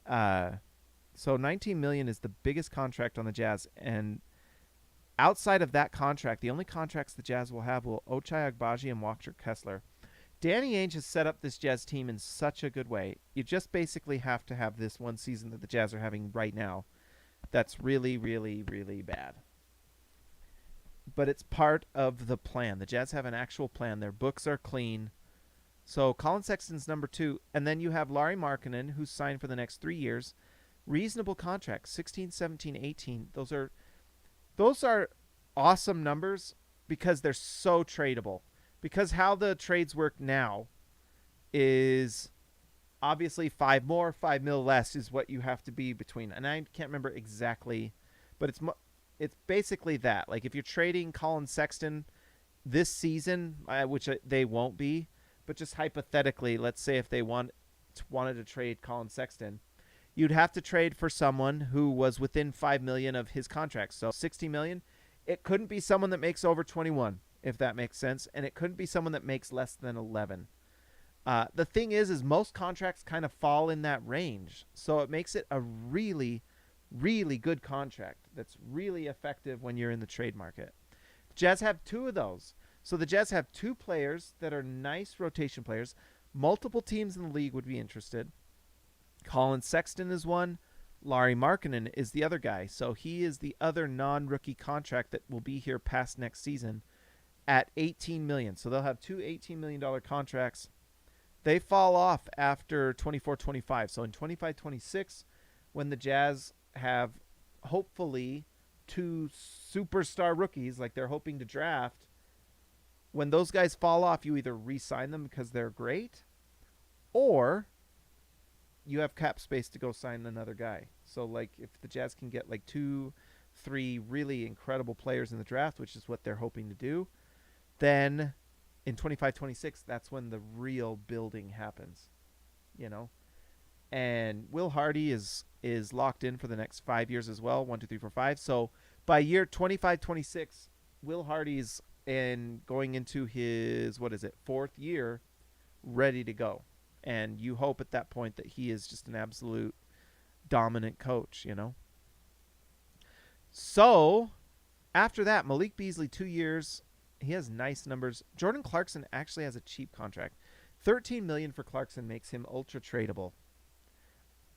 So $19 million is the biggest contract on the Jazz, and outside of that contract, the only contracts the Jazz will have will Ochai Agbaji and Walker Kessler. Danny Ainge has set up this Jazz team in such a good way. You just basically have to have this one season that the Jazz are having right now that's really, really, really bad. But it's part of the plan. The Jazz have an actual plan. Their books are clean. So Colin Sexton's number 2. And then you have Lauri Markkanen, who's signed for the next 3 years. Reasonable contracts, 16, 17, 18. Those are awesome numbers because they're so tradable. Because how the trades work now is obviously 5 more, 5 mil less is what you have to be between. And I can't remember exactly, but it's basically that. Like if you're trading Colin Sexton this season, which they won't be, but just hypothetically, let's say if they wanted to trade Colin Sexton, you'd have to trade for someone who was within $5 million of his contract. So $60 million. It couldn't be someone that makes over 21, if that makes sense, and it couldn't be someone that makes less than 11. The thing is most contracts kind of fall in that range, so it makes it a really, really good contract that's really effective when you're in the trade market. The Jazz have 2 of those. So the Jazz have 2 players that are nice rotation players. Multiple teams in the league would be interested. Colin Sexton is one. Lauri Markkanen is the other guy. So he is the other non-rookie contract that will be here past next season at $18 million. So they'll have 2 $18 million contracts. They fall off after 24-25. So in 25-26, when the Jazz have hopefully 2 superstar rookies like they're hoping to draft, When those guys fall off, you either re-sign them because they're great, or you have cap space to go sign another guy. So, like, if the Jazz can get like 2-3 really incredible players in the draft, which is what they're hoping to do, then in 25-26, that's when the real building happens, you know. And Will Hardy is locked in for the next 5 years as well, 1, 2, 3, 4, 5. So by year 25-26, Will Hardy's going into his, what is it, 4th year, ready to go. And you hope at that point that he is just an absolute dominant coach, you know. So after that, Malik Beasley, 2 years. He has nice numbers. Jordan Clarkson actually has a cheap contract. $13 million for Clarkson makes him ultra tradable.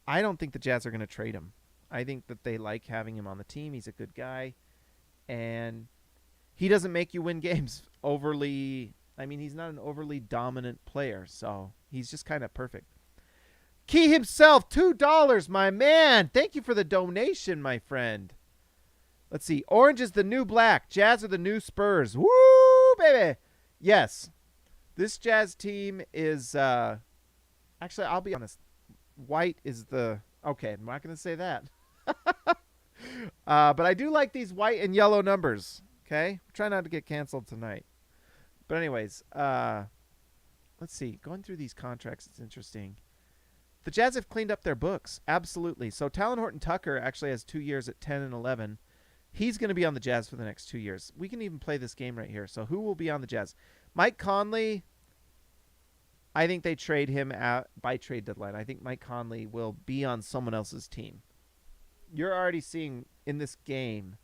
I don't think the Jazz are going to trade him. I think that they like having him on the team. He's a good guy. And he doesn't make you win games overly. I mean, he's not an overly dominant player. So he's just kind of perfect. Key himself, $2, my man. Thank you for the donation, my friend. Let's see. Orange is the new black. Jazz are the new Spurs. Woo, baby. Yes. This Jazz team is, actually, I'll be honest. White is the, okay, I'm not going to say that. But I do like these white and yellow numbers. Okay. Try not to get canceled tonight. But anyways, let's see. Going through these contracts, it's interesting. The Jazz have cleaned up their books. Absolutely. So Talon Horton-Tucker actually has 2 years at 10 and 11. He's going to be on the Jazz for the next 2 years. We can even play this game right here. So who will be on the Jazz? Mike Conley, I think they trade him out by trade deadline. I think Mike Conley will be on someone else's team. You're already seeing in this game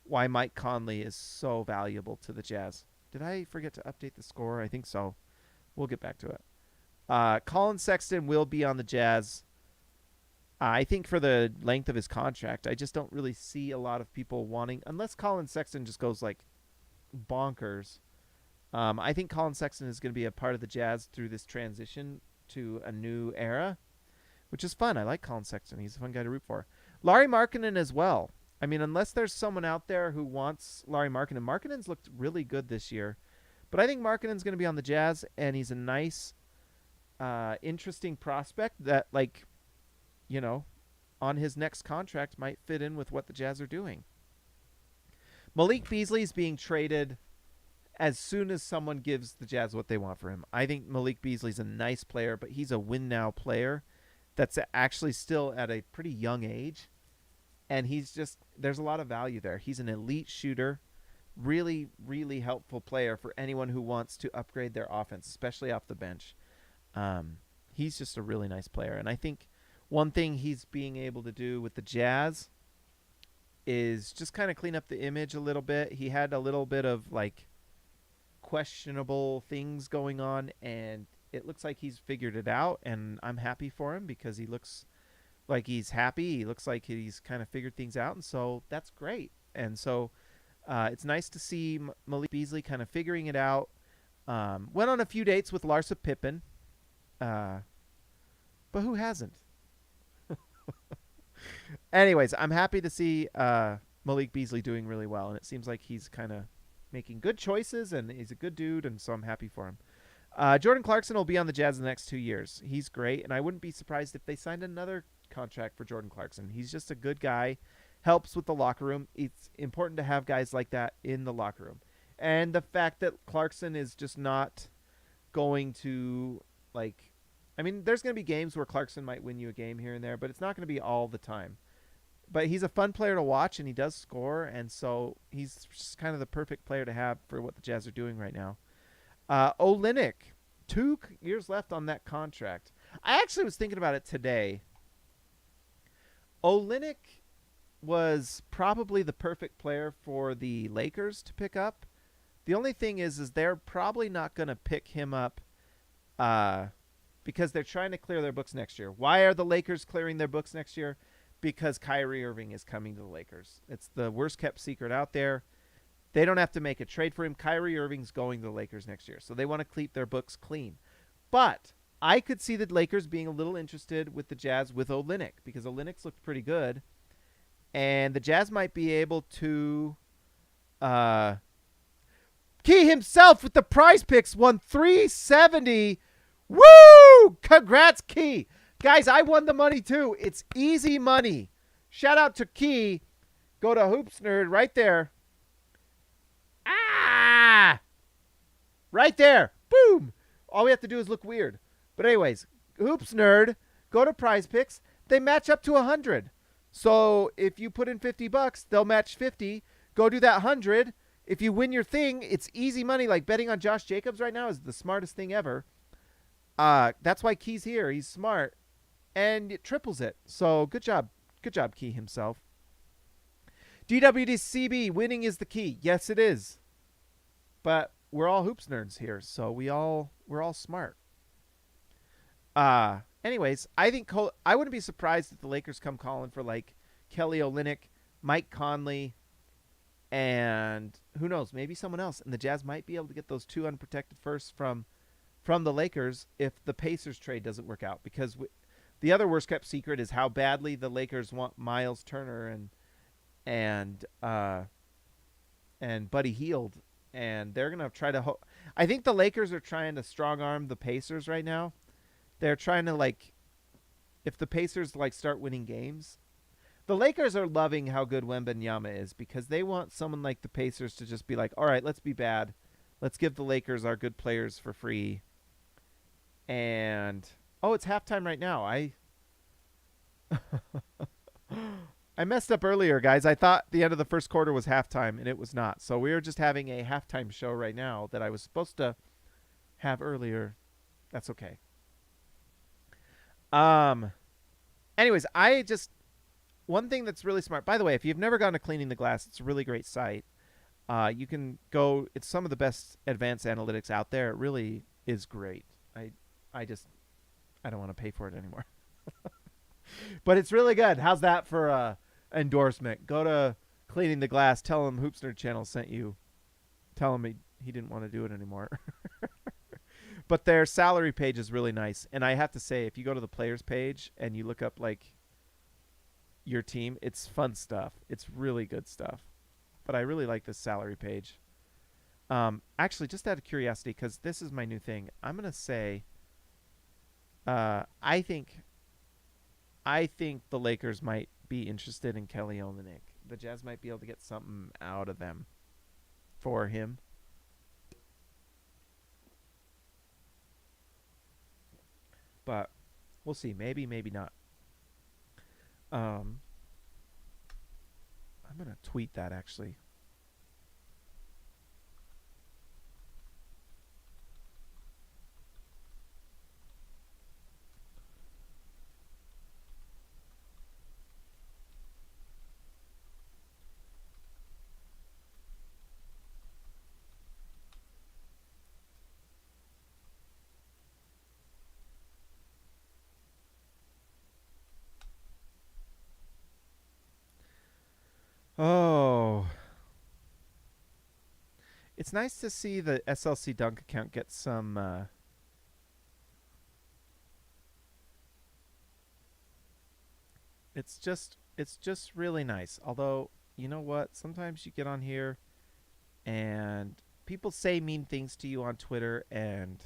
why Mike Conley is so valuable to the Jazz. Did I forget to update the score? I think so. We'll get back to it. Colin Sexton will be on the Jazz. I think for the length of his contract, I just don't really see a lot of people wanting, unless Colin Sexton just goes like bonkers. I think Colin Sexton is going to be a part of the Jazz through this transition to a new era, which is fun. I like Colin Sexton. He's a fun guy to root for. Lauri Markkanen as well. I mean, unless there's someone out there who wants Lauri Markkanen. Markkanen's looked really good this year. But I think Markkanen's going to be on the Jazz, and he's a nice, interesting prospect that, like, you know, on his next contract might fit in with what the Jazz are doing. Malik Beasley is being traded as soon as someone gives the Jazz what they want for him. I think Malik Beasley's a nice player, but he's a win-now player that's actually still at a pretty young age. And he's just, there's a lot of value there. He's an elite shooter, really, really helpful player for anyone who wants to upgrade their offense, especially off the bench. He's just a really nice player. And I think one thing he's being able to do with the Jazz is just kind of clean up the image a little bit. He had a little bit of, like, questionable things going on, and it looks like he's figured it out, and I'm happy for him because he looks like he's happy. He looks like he's kind of figured things out, and so that's great. And so it's nice to see Malik Beasley kind of figuring it out. Went on a few dates with Larsa Pippen, but who hasn't? Anyways, I'm happy to see Malik Beasley doing really well, and it seems like he's kind of making good choices, and he's a good dude, and so I'm happy for him. Jordan Clarkson will be on the Jazz the next 2 years. He's great, and I wouldn't be surprised if they signed another contract for Jordan Clarkson. He's just a good guy, helps with the locker room. It's important to have guys like that in the locker room. And the fact that Clarkson is just not going to, like, I mean, there's going to be games where Clarkson might win you a game here and there, but it's not going to be all the time. But he's a fun player to watch, and he does score, and so he's just kind of the perfect player to have for what the Jazz are doing right now. Olynyk, 2 years left on that contract. I actually was thinking about it today. Olynyk was probably the perfect player for the Lakers to pick up. The only thing is they're probably not going to pick him up because they're trying to clear their books next year. Why are the Lakers clearing their books next year? Because Kyrie Irving is coming to the Lakers. It's the worst kept secret out there. They don't have to make a trade for him. Kyrie Irving's going to the Lakers next year. So they want to keep their books clean. But I could see the Lakers being a little interested with the Jazz with Olynyk because Olynyk's looked pretty good. And the Jazz might be able to Key himself with the prize picks won 370. Woo! Congrats, Key. Guys, I won the money too. It's easy money. Shout out to Key. Go to Hoops Nerd right there. Ah! Right there. Boom. All we have to do is look weird. But anyways, Hoops Nerd, go to Prize Picks. They match up to 100. So if you put in $50, they'll match 50. Go do that 100. If you win your thing, it's easy money. Like betting on Josh Jacobs right now is the smartest thing ever. That's why Key's here. He's smart. And it triples it. So good job. Good job, Key himself. DWDCB, winning is the key. Yes, it is. But we're all hoops nerds here, so we're all smart. Anyways, I think I wouldn't be surprised if the Lakers come calling for like Kelly Olynyk, Mike Conley, and who knows, maybe someone else. And the Jazz might be able to get those 2 unprotected firsts from the Lakers if the Pacers trade doesn't work out. Because the other worst kept secret is how badly the Lakers want Miles Turner and Buddy Hield. And they're going to try to I think the Lakers are trying to strong arm the Pacers right now. They're trying to, like, if the Pacers, like, start winning games. The Lakers are loving how good Wembanyama is because they want someone like the Pacers to just be like, all right, let's be bad. Let's give the Lakers our good players for free. And, oh, it's halftime right now. I messed up earlier, guys. I thought the end of the first quarter was halftime, and it was not. So we are just having a halftime show right now that I was supposed to have earlier. That's okay. Anyways, one thing that's really smart, by the way, if you've never gone to Cleaning the Glass, it's a really great site. You can go, it's some of the best advanced analytics out there. It really is great. I don't want to pay for it anymore. But it's really good. How's that for endorsement? Go to Cleaning the Glass. Tell him Hoops Nerd Channel sent you. Tell him he didn't want to do it anymore. But their salary page is really nice. And I have to say, if you go to the players page and you look up, like, your team, it's fun stuff. It's really good stuff. But I really like this salary page. Actually, just out of curiosity, because this is my new thing, I'm going to say I think the Lakers might be interested in Kelly Olynyk. The Jazz might be able to get something out of them for him. But we'll see. Maybe, maybe not. I'm going to tweet that, actually. Oh. It's nice to see the SLC Dunk account get some it's just really nice. Although, you know what? Sometimes you get on here and people say mean things to you on Twitter and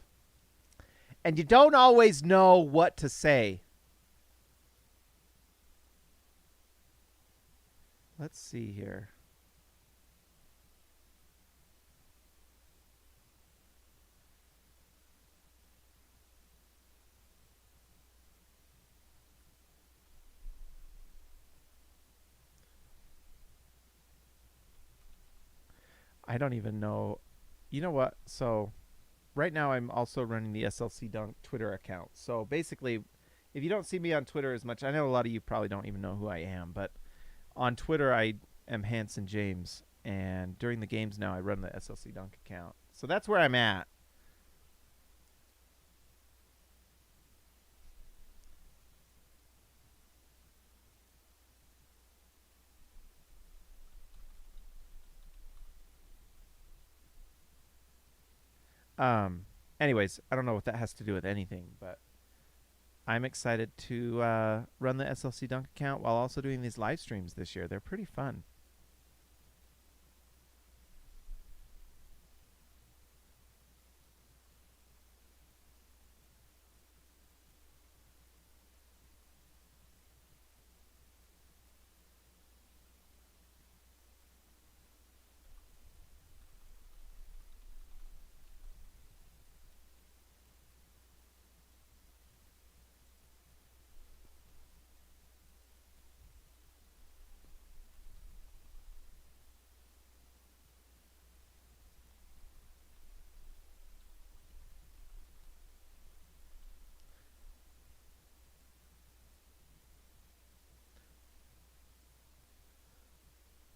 you don't always know what to say. Let's see here. I don't even know. You know what? So right now I'm also running the SLC Dunk Twitter account. So basically, if you don't see me on Twitter as much, I know a lot of you probably don't even know who I am, but on Twitter, I am Hanson James, and during the games now, I run the SLC Dunk account. So that's where I'm at. Anyways, I don't know what that has to do with anything, but I'm excited to run the SLC Dunk account while also doing these live streams this year. They're pretty fun.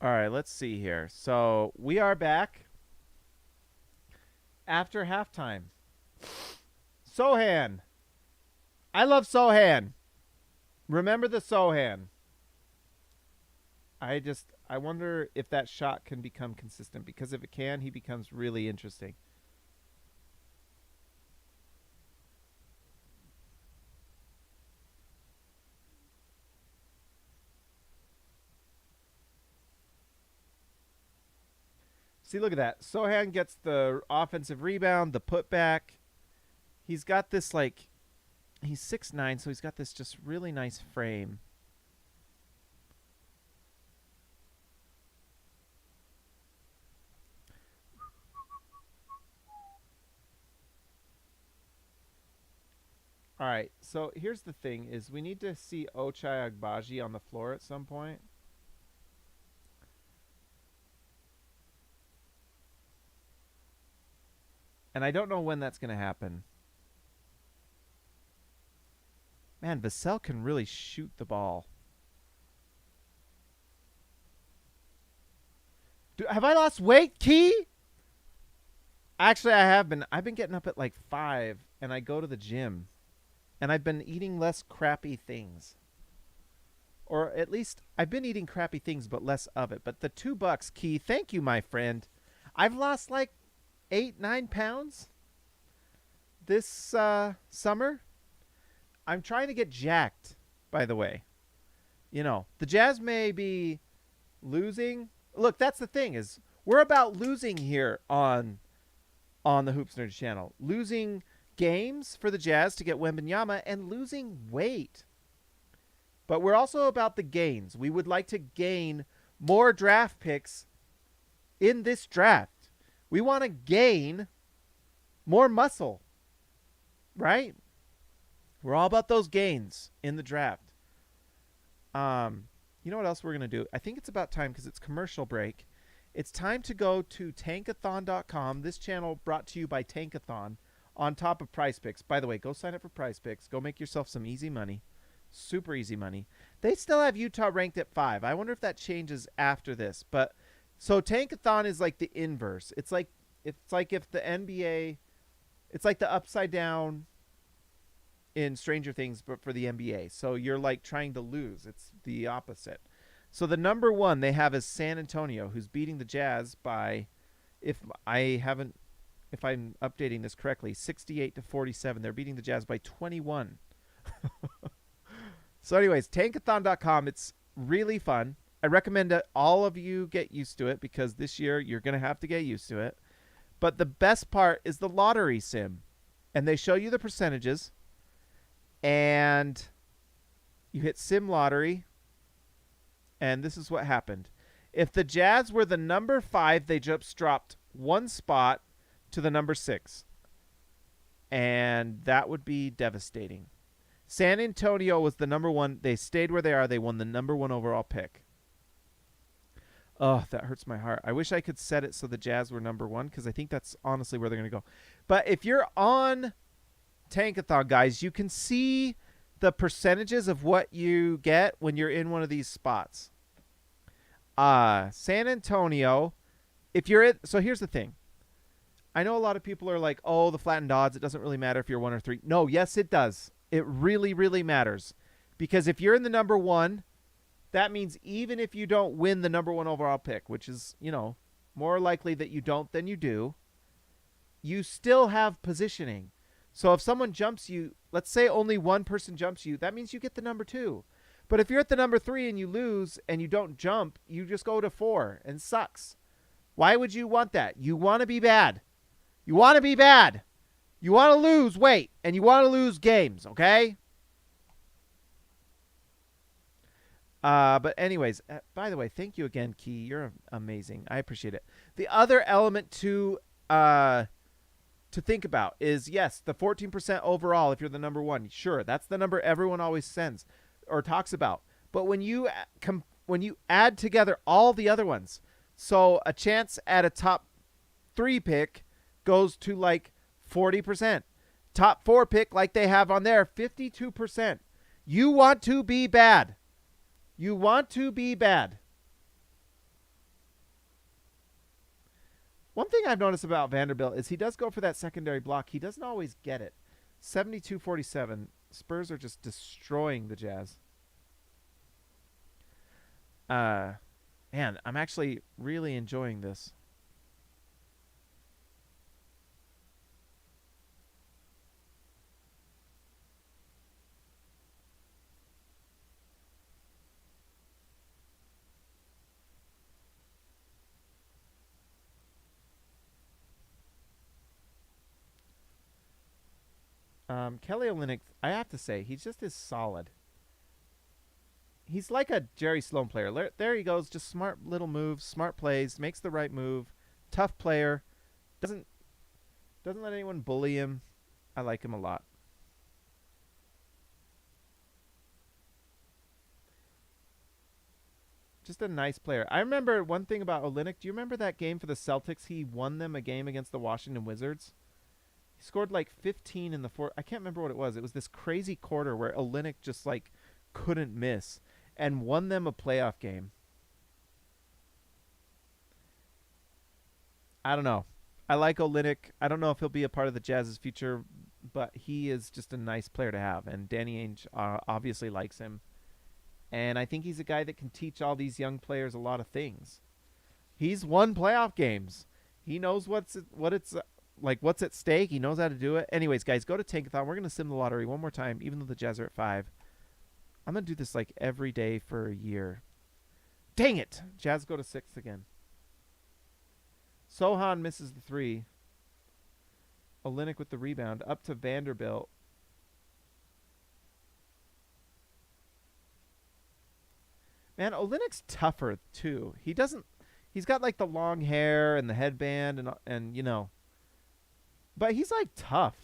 All right, let's see here. So we are back after halftime. Sohan. I love Sohan. Remember the Sohan. I wonder if that shot can become consistent, because if it can, he becomes really interesting. See, look at that. Sohan gets the offensive rebound, the putback. He's got this, like, he's 6'9", so he's got this just really nice frame. All right, so here's the thing is we need to see Ochai Agbaji on the floor at some point. And I don't know when that's going to happen. Man, Vassell can really shoot the ball. Have I lost weight, Key? Actually, I have been. I've been getting up at like 5, and I go to the gym. And I've been eating less crappy things. Or at least I've been eating crappy things, but less of it. But the $2, Key, thank you, my friend. I've lost like 8-9 pounds this summer. I'm trying to get jacked, by the way. You know, the Jazz may be losing. Look, that's the thing is we're about losing here on the Hoops Nerds channel. Losing games for the Jazz to get Wembanyama and losing weight. But we're also about the gains. We would like to gain more draft picks in this draft. We want to gain more muscle, right? We're all about those gains in the draft. You know what else we're going to do? I think it's about time because it's commercial break. It's time to go to tankathon.com. This channel brought to you by Tankathon on top of Prize Picks. By the way, go sign up for Prize Picks. Go make yourself some easy money. Super easy money. They still have Utah ranked at 5. I wonder if that changes after this. But so Tankathon is like the inverse. It's like if the NBA, it's like the upside down in Stranger Things, but for the NBA. So you're like trying to lose. It's the opposite. So the number 1 they have is San Antonio, who's beating the Jazz by, if I'm updating this correctly, 68-47. They're beating the Jazz by 21. So anyways, tankathon.com. It's really fun. I recommend that all of you get used to it because this year you're going to have to get used to it. But the best part is the lottery sim. And they show you the percentages. And you hit sim lottery. And this is what happened. If the Jazz were the number 5, they just dropped 1 spot to the number 6. And that would be devastating. San Antonio was the number 1. They stayed where they are. They won the number 1 overall pick. Oh, that hurts my heart. I wish I could set it so the Jazz were number 1 because I think that's honestly where they're going to go. But if you're on Tankathon, guys, you can see the percentages of what you get when you're in one of these spots. San Antonio, if you're in, so here's the thing. I know a lot of people are like, oh, the flattened odds, it doesn't really matter if you're 1 or 3. No, yes, it does. It really, really matters. Because if you're in the number 1, that means even if you don't win the number 1 overall pick, which is, you know, more likely that you don't than you do, you still have positioning. So if someone jumps you, let's say only one person jumps you, that means you get the number 2. But if you're at the number 3 and you lose and you don't jump, you just go to 4 and sucks. Why would you want that? You want to be bad. You want to be bad. You want to lose weight and you want to lose games, okay? But anyways, by the way, thank you again, Key. You're amazing. I appreciate it. The other element to think about is, yes, the 14% overall if you're the number 1. Sure, that's the number everyone always sends or talks about. But when you add together all the other ones, so a chance at a top 3 pick goes to like 40%. Top 4 pick, like they have on there, 52%. You want to be bad. You want to be bad. One thing I've noticed about Vanderbilt is he does go for that secondary block. He doesn't always get it. 72-47. Spurs are just destroying the Jazz. Man, I'm actually really enjoying this. Kelly Olynyk, I have to say, he just is solid. He's like a Jerry Sloan player. There he goes, just smart little moves, smart plays, makes the right move. Tough player, doesn't doesn't let anyone bully him. I like him a lot. Just a nice player. I remember one thing about Olynyk. Do you remember that game for the Celtics? He won them a game against the Washington Wizards. He scored like 15 in the fourth. I can't remember what it was. It was this crazy quarter where Olynyk just like couldn't miss and won them a playoff game. I don't know. I like Olynyk. I don't know if he'll be a part of the Jazz's future, but he is just a nice player to have. And Danny Ainge obviously likes him. And I think he's a guy that can teach all these young players a lot of things. He's won playoff games. He knows what's at stake. He knows how to do it. Anyways, guys, go to Tankathon. We're going to sim the lottery one more time, even though the Jazz are at 5. I'm going to do this like every day for a year. Dang it. Jazz go to 6 again. Sohan misses the 3. Olynyk with the rebound. Up to Vanderbilt. Man, Olynyk's tougher too. He's got like the long hair and the headband and you know. But he's like tough.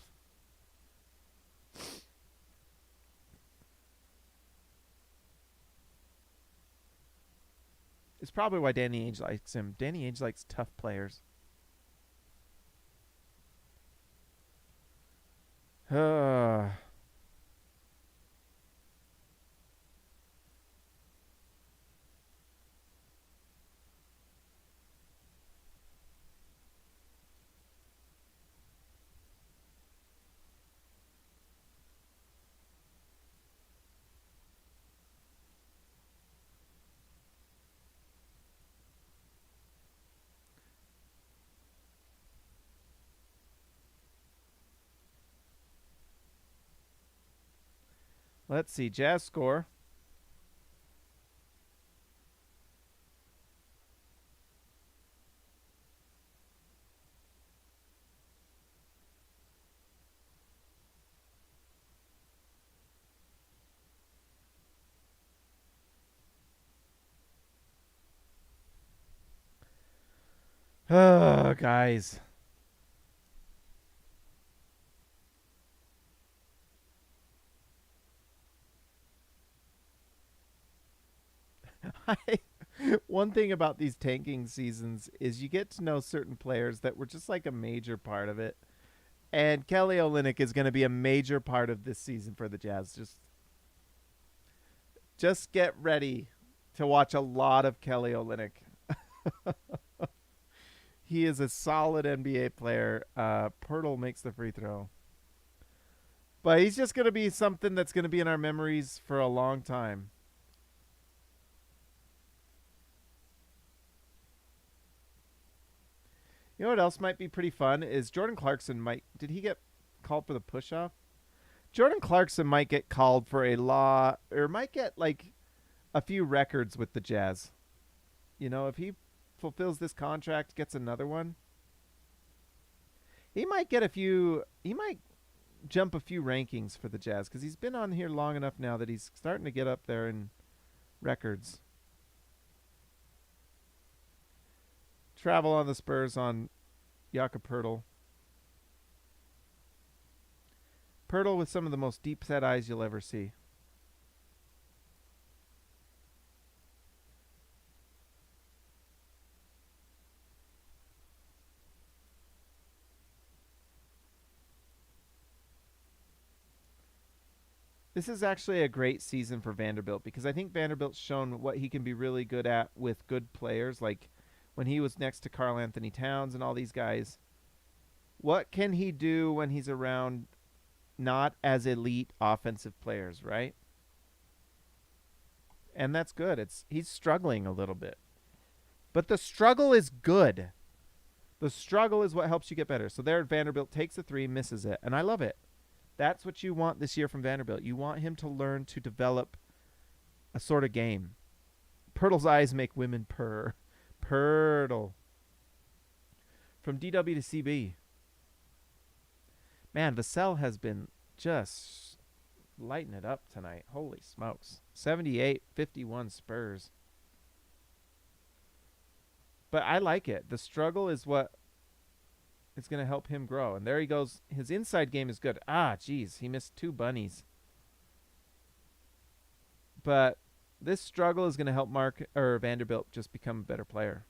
It's probably why Danny Ainge likes him. Danny Ainge likes tough players. Let's see. Jazz score. Oh, guys. One thing about these tanking seasons is you get to know certain players that were just like a major part of it. And Kelly Olynyk is going to be a major part of this season for the Jazz. Just get ready to watch a lot of Kelly Olynyk. He is a solid NBA player. Pirtle makes the free throw. But he's just going to be something that's going to be in our memories for a long time. You know what else might be pretty fun is Jordan Clarkson did he get called for the push-off? Jordan Clarkson might get called for a law or might get like a few records with the Jazz. You know, if he fulfills this contract, gets another one, he might jump a few rankings for the Jazz because he's been on here long enough now that he's starting to get up there in records. Travel on the Spurs on Jakob Pertl. Pertl with some of the most deep-set eyes you'll ever see. This is actually a great season for Vanderbilt because I think Vanderbilt's shown what he can be really good at with good players. Like when he was next to Karl Anthony Towns and all these guys. What can he do when he's around not as elite offensive players, right? And that's good. He's struggling a little bit. But the struggle is good. The struggle is what helps you get better. So there, Vanderbilt takes a three, misses it. And I love it. That's what you want this year from Vanderbilt. You want him to learn to develop a sort of game. Pirtle's eyes make women purr. Pirtle. From DW to CB. Man, Vassell has been just lighting it up tonight. Holy smokes. 78-51 Spurs. But I like it. The struggle is what is going to help him grow. And there he goes. His inside game is good. Ah, geez. He missed 2 bunnies. But this struggle is going to help Vanderbilt just become a better player.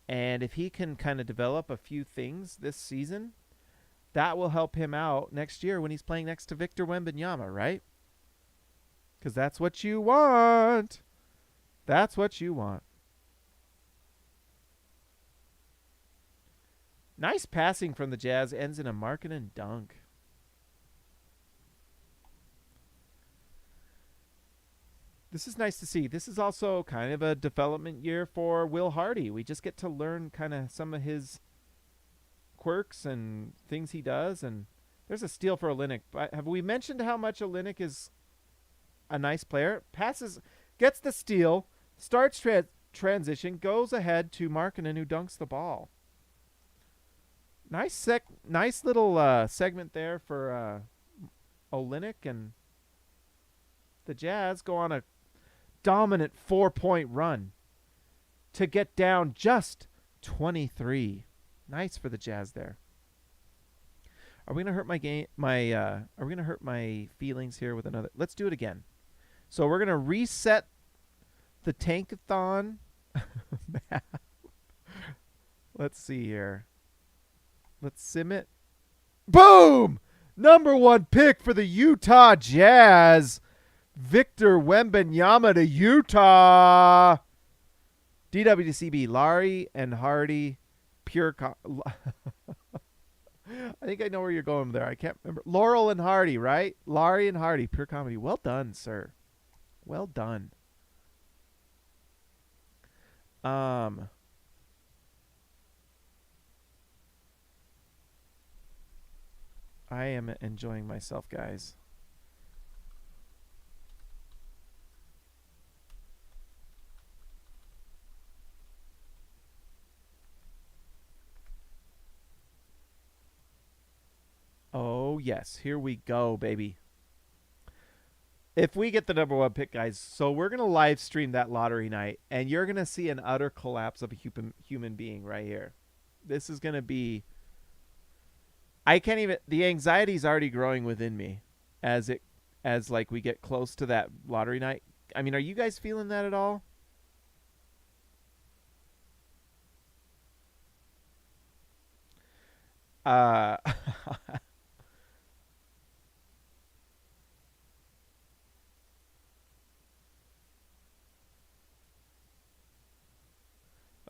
And if he can kind of develop a few things this season, that will help him out next year when he's playing next to Victor Wembanyama, right? Because that's what you want. That's what you want. Nice passing from the Jazz. Ends in a Markkanen dunk. This is nice to see. This is also kind of a development year for Will Hardy. We just get to learn kind of some of his quirks and things he does. And there's a steal for Olynyk. But have we mentioned how much Olynyk is a nice player? Passes, gets the steal, starts transition, goes ahead to Markkanen, who dunks the ball. Nice little segment there for Olynyk, and the Jazz go on a dominant 4-point run to get down just 23. Nice for the Jazz there. Are we gonna hurt are we gonna hurt my feelings here with another? Let's do it again. So we're gonna reset the tankathon. Let's see here. Let's sim it. Boom! Number 1 pick for the Utah Jazz. Victor Wembanyama to Utah. DWCB, Lauri and Hardy. I think I know where you're going there. I can't remember. Laurel and Hardy, right? Lauri and Hardy, pure comedy. Well done, sir. Well done. I am enjoying myself, guys. Oh, yes. Here we go, baby. If we get the number 1 pick, guys, so we're going to live stream that lottery night, and you're going to see an utter collapse of a human being right here. This is going to be... I can't even... The anxiety is already growing within me as like we get close to that lottery night. I mean, are you guys feeling that at all?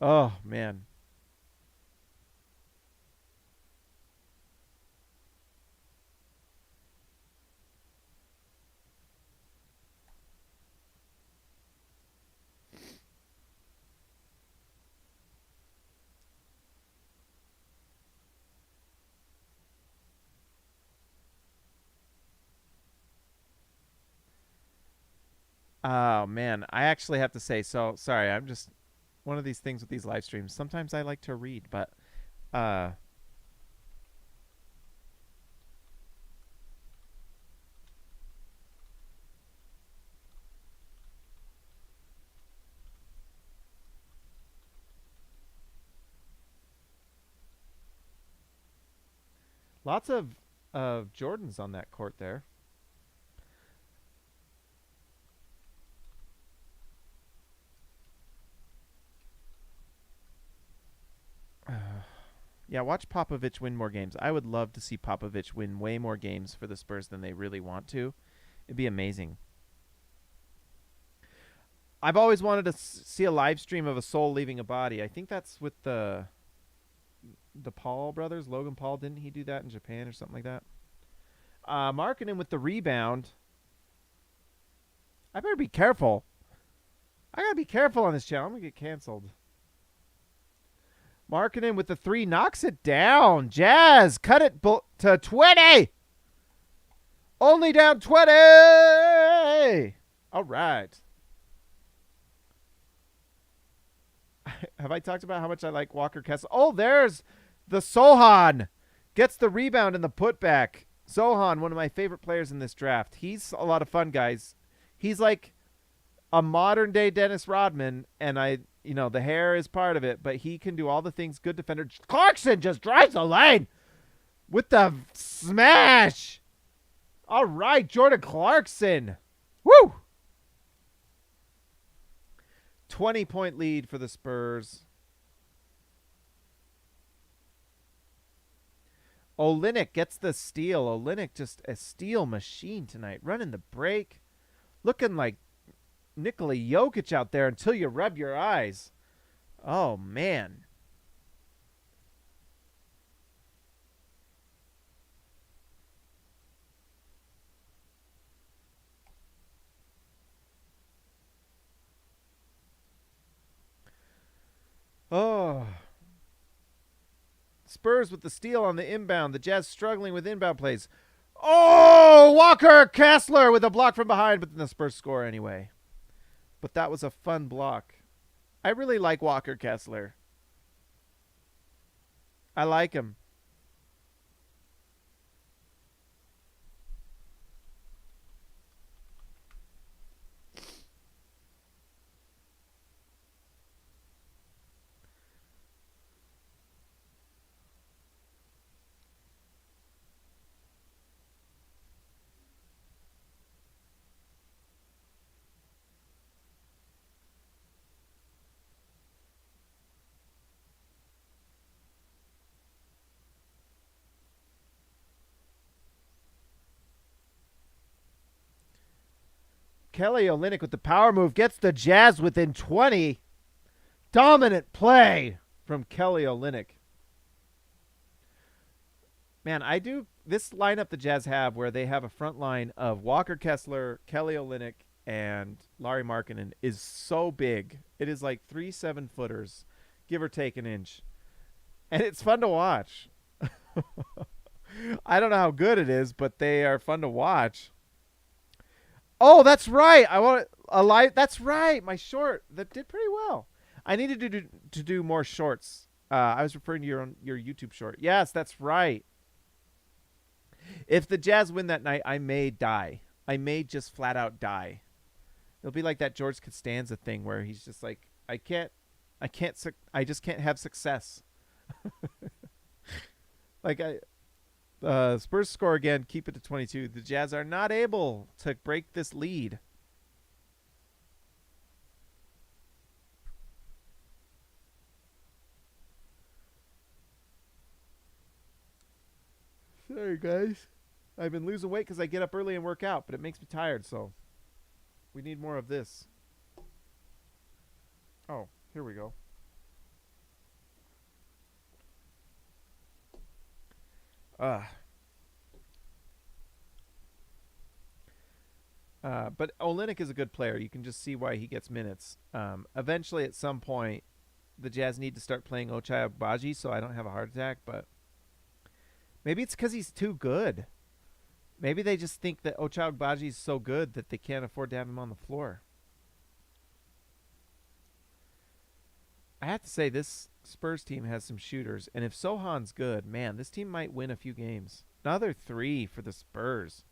Oh, man. Oh, man. I actually have to say, so sorry, I'm just one of these things with these live streams. Sometimes I like to read, but lots of Jordans on that court there. Yeah, watch Popovich win more games. I would love to see Popovich win way more games for the Spurs than they really want to. It'd be amazing. I've always wanted to see a live stream of a soul leaving a body. I think that's with the Paul brothers. Logan Paul, didn't he do that in Japan or something like that? Markkanen with the rebound. I better be careful. I gotta be careful on this channel. I'm gonna get canceled. Markkanen with the 3 knocks it down. Jazz cut it to 20. Only down 20. All right. Have I talked about how much I like Walker Kessler? Oh, there's the Sohan. Gets the rebound and the putback. Sohan, one of my favorite players in this draft. He's a lot of fun, guys. He's like a modern day Dennis Rodman, and the hair is part of it, but he can do all the things good defender. Clarkson just drives the lane with the smash. All right, Jordan Clarkson. Woo! 20-point lead for the Spurs. Olynyk gets the steal. Olynyk just a steal machine tonight. Running the break. Looking like Nikola Jokic out there until you rub your eyes. Oh, man. Oh. Spurs with the steal on the inbound. The Jazz struggling with inbound plays. Oh, Walker Kessler with a block from behind, but then the Spurs score anyway. But that was a fun block. I really like Walker Kessler. I like him. Kelly Olynyk with the power move gets the Jazz within 20. Dominant play from Kelly Olynyk. Man, this lineup the Jazz have where they have a front line of Walker Kessler, Kelly Olynyk, and Lauri Markkanen is so big. It is like 3 7-footers, give or take an inch. And it's fun to watch. I don't know how good it is, but they are fun to watch. Oh, that's right. I want a live. That's right. My short that did pretty well. I needed to do more shorts. I was referring to your YouTube short. Yes, that's right. If the Jazz win that night, I may die. I may just flat out die. It'll be like that George Costanza thing where he's just like, I just can't have success. Like Spurs score again, keep it to 22. The Jazz are not able to break this lead. Sorry, guys. I've been losing weight because I get up early and work out, but it makes me tired, so we need more of this. Oh, here we go. But Olynyk is a good player. You can just see why he gets minutes. Eventually, at some point, the Jazz need to start playing Ochai Agbaji so I don't have a heart attack, but maybe it's because he's too good. Maybe they just think that Ochai Agbaji is so good that they can't afford to have him on the floor. I have to say, this Spurs team has some shooters, and if Sohan's good, man, this team might win a few games. Another 3 for the Spurs.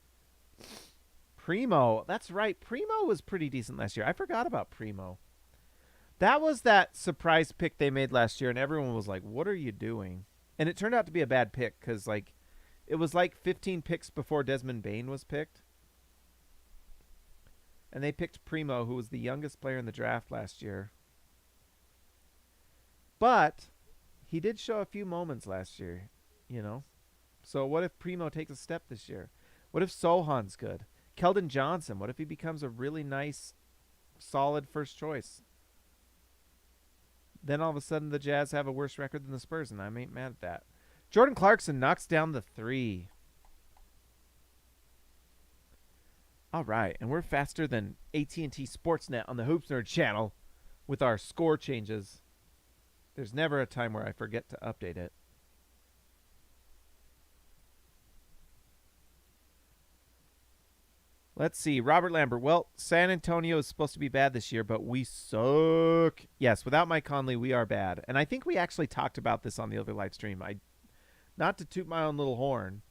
Primo. That's right. Primo was pretty decent last year. I forgot about Primo. That was that surprise pick they made last year, and everyone was like, what are you doing? And it turned out to be a bad pick because, like, it was like 15 picks before Desmond Bane was picked. And they picked Primo, who was the youngest player in the draft last year. But he did show a few moments last year, you know. So what if Primo takes a step this year? What if Sohan's good? Keldon Johnson, what if he becomes a really nice solid first choice. Then all of a sudden the Jazz have a worse record than the Spurs, and I ain't mad at that. Jordan Clarkson knocks down the 3. All right, and we're faster than AT&T Sportsnet on the Hoops Nerd channel with our score changes. There's never a time where I forget to update it. Let's see. Robert Lambert. Well, San Antonio is supposed to be bad this year, but we suck. Yes, without Mike Conley, we are bad. And I think we actually talked about this on the other live stream. Not to toot my own little horn,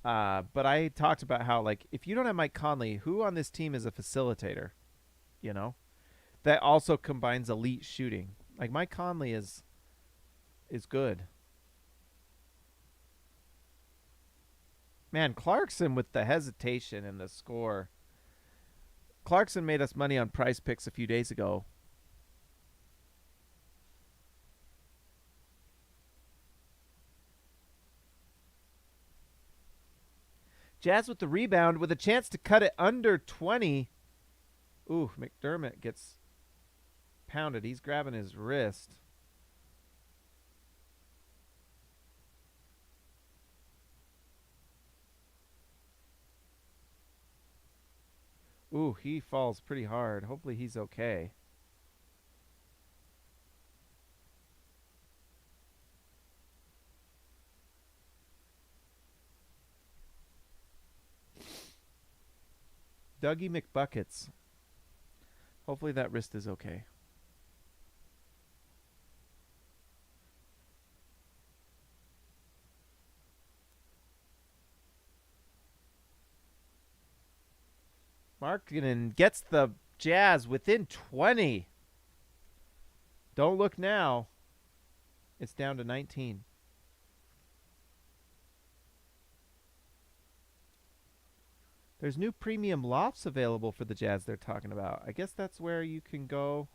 but I talked about how, like, if you don't have Mike Conley, who on this team is a facilitator? You know? That also combines elite shooting. Like, Mike Conley is good. Man, Clarkson with the hesitation and the score. Clarkson made us money on Prize Picks a few days ago. Jazz with the rebound with a chance to cut it under 20. Ooh, McDermott gets pounded. He's grabbing his wrist. Ooh, he falls pretty hard. Hopefully he's okay. Dougie McBuckets. Hopefully that wrist is okay. Markkanen gets the Jazz within 20. Don't look now. It's down to 19. There's new premium lofts available for the Jazz they're talking about. I guess that's where you can go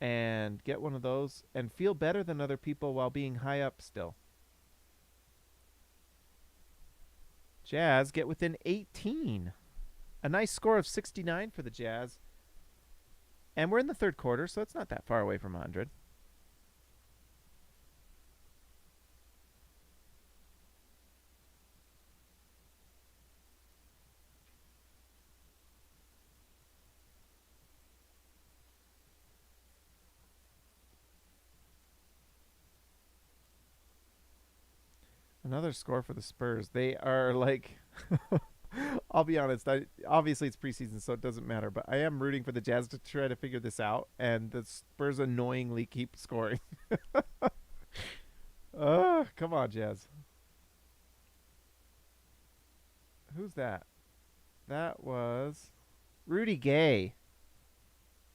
and get one of those and feel better than other people while being high up still. Jazz get within 18. A nice score of 69 for the Jazz. And we're in the third quarter, so it's not that far away from 100. Another score for the Spurs. They are like, I'll be honest. Obviously, it's preseason, so it doesn't matter. But I am rooting for the Jazz to try to figure this out, and the Spurs annoyingly keep scoring. Come on, Jazz. Who's that? That was Rudy Gay.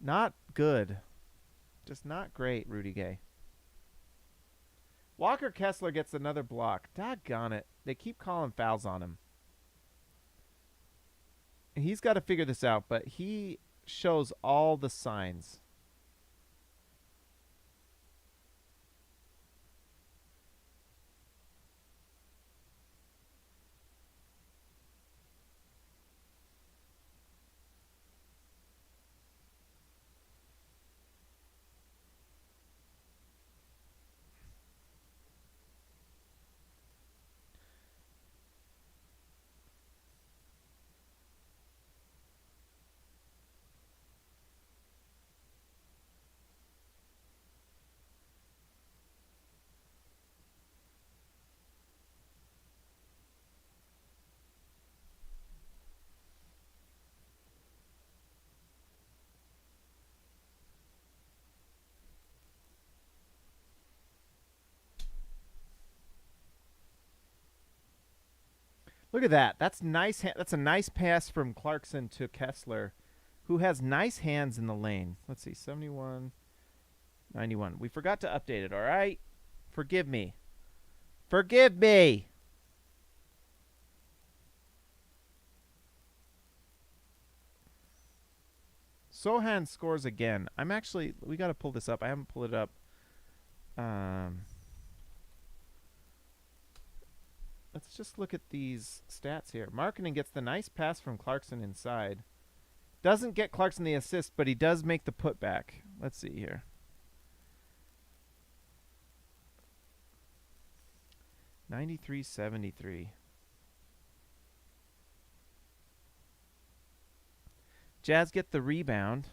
Not good. Just not great, Rudy Gay. Walker Kessler gets another block. Doggone it. They keep calling fouls on him. He's got to figure this out, but he shows all the signs. Look at that. That's nice. That's a nice pass from Clarkson to Kessler, who has nice hands in the lane. Let's see, 71, 91. We forgot to update it, all right? Forgive me. Forgive me. Sohan scores again. We got to pull this up. I haven't pulled it up. Let's just look at these stats here. Markkanen gets the nice pass from Clarkson inside. Doesn't get Clarkson the assist, but he does make the putback. Let's see here. $93.73. Jazz get the rebound.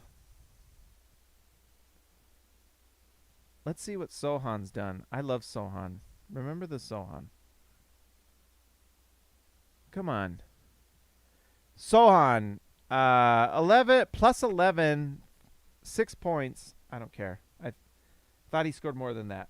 Let's see what Sohan's done. I love Sohan. Remember the Sohan. Come on. Sohan. 11 plus 11. 6 points. I don't care. I thought he scored more than that.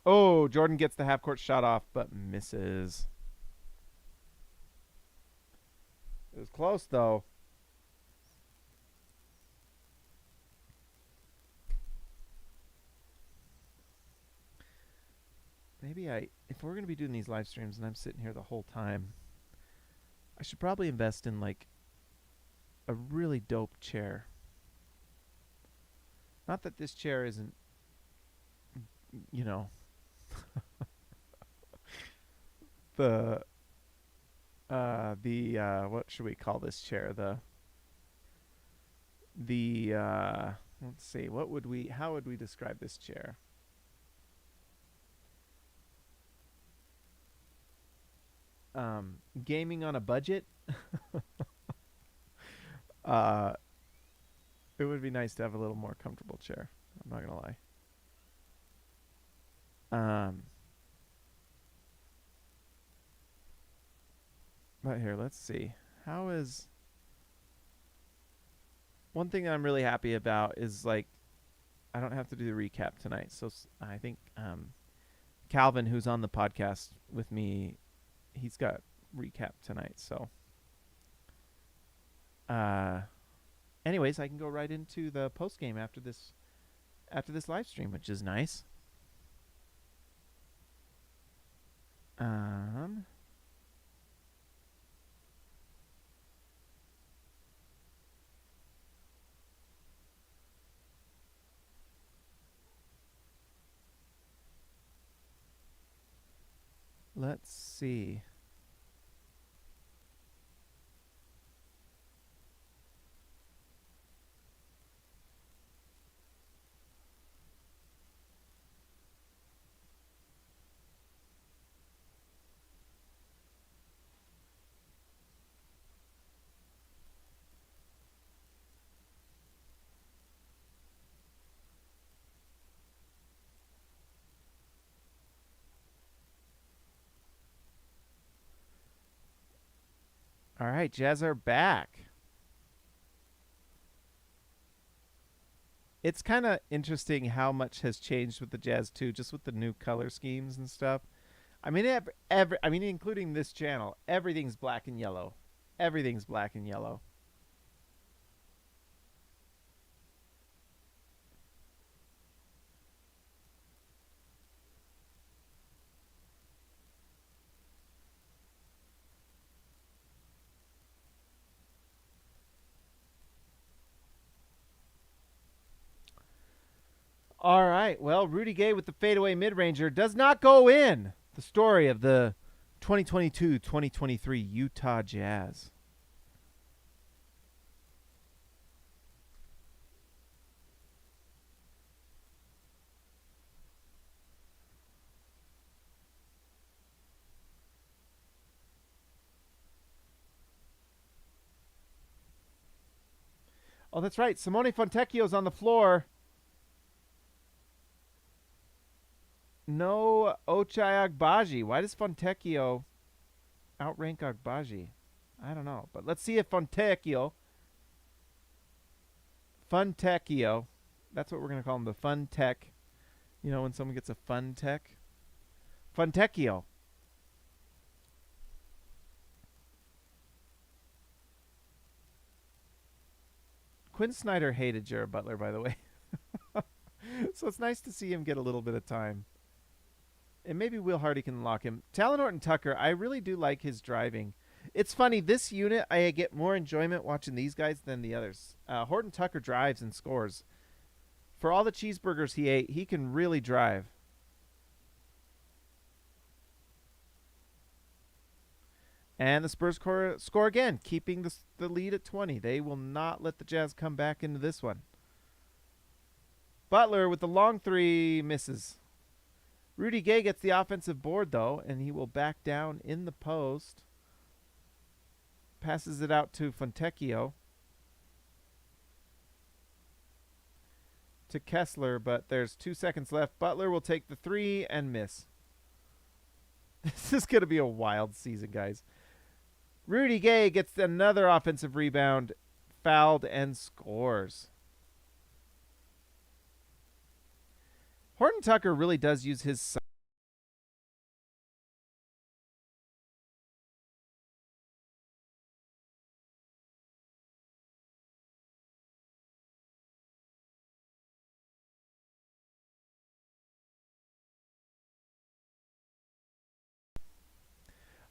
Oh, Jordan gets the half-court shot off, but misses. It was close, though. Maybe if we're going to be doing these live streams and I'm sitting here the whole time, I should probably invest in, like, a really dope chair. Not that this chair isn't, you know, what should we call this chair? Let's see, how would we describe this chair? Gaming on a budget. It would be nice to have a little more comfortable chair. I'm not gonna lie. But here, let's see. How is... One thing that I'm really happy about is, like, I don't have to do the recap tonight. So I think Calvin, who's on the podcast with me, he's got recap tonight. So anyways, I can go right into the post game after this live stream, which is nice. Let's see. All right, Jazz are back. It's kind of interesting how much has changed with the Jazz too, just with the new color schemes and stuff. I mean, including this channel, everything's black and yellow. Everything's black and yellow. All right. Well, Rudy Gay with the fadeaway mid-ranger does not go in. The story of the 2022-2023 Utah Jazz. Oh, that's right. Simone Fontecchio's on the floor. No Ochai Agbaji. Why does Fontecchio outrank Agbaji? I don't know. But let's see if Fontecchio. That's what we're going to call him. The Fun Tech. You know when someone gets a Fun Tech? Fontecchio. Quinn Snyder hated Jared Butler, by the way. So it's nice to see him get a little bit of time. And maybe Will Hardy can lock him. Talon Horton Tucker, I really do like his driving. It's funny. This unit, I get more enjoyment watching these guys than the others. Horton Tucker drives and scores. For all the cheeseburgers he ate, he can really drive. And the Spurs score again, keeping the lead at 20. They will not let the Jazz come back into this one. Butler with the long three misses. Rudy Gay gets the offensive board, though, and he will back down in the post. Passes it out to Fontecchio. To Kessler, but there's 2 seconds left. Butler will take the three and miss. This is going to be a wild season, guys. Rudy Gay gets another offensive rebound, fouled, and scores. Horton Tucker really does use his...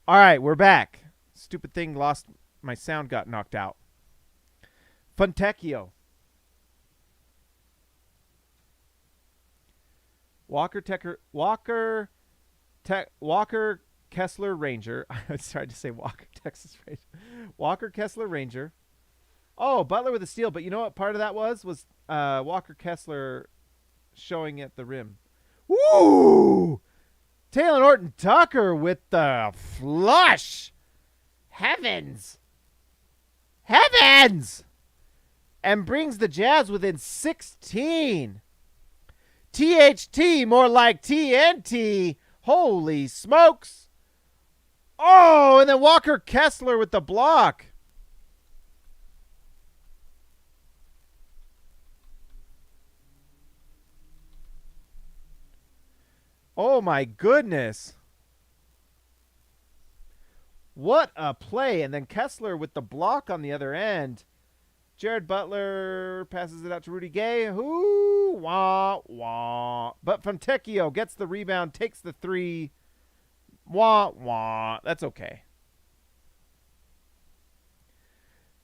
All right, we're back. Stupid thing lost. My sound got knocked out. Fontecchio. Walker Kessler Ranger. I tried to say Walker Texas Ranger. Walker Kessler Ranger. Oh, Butler with a steal. But you know what part of that was Walker Kessler showing at the rim. Woo! Taylor Horton Tucker with the flush. Heavens. Heavens. And brings the Jazz within 16. THT, more like TNT. Holy smokes. Oh, and then Walker Kessler with the block. Oh, my goodness. What a play. And then Kessler with the block on the other end. Jared Butler passes it out to Rudy Gay. Whoo, wah, wah. But Fontecchio gets the rebound, takes the three. Wah, wah. That's okay.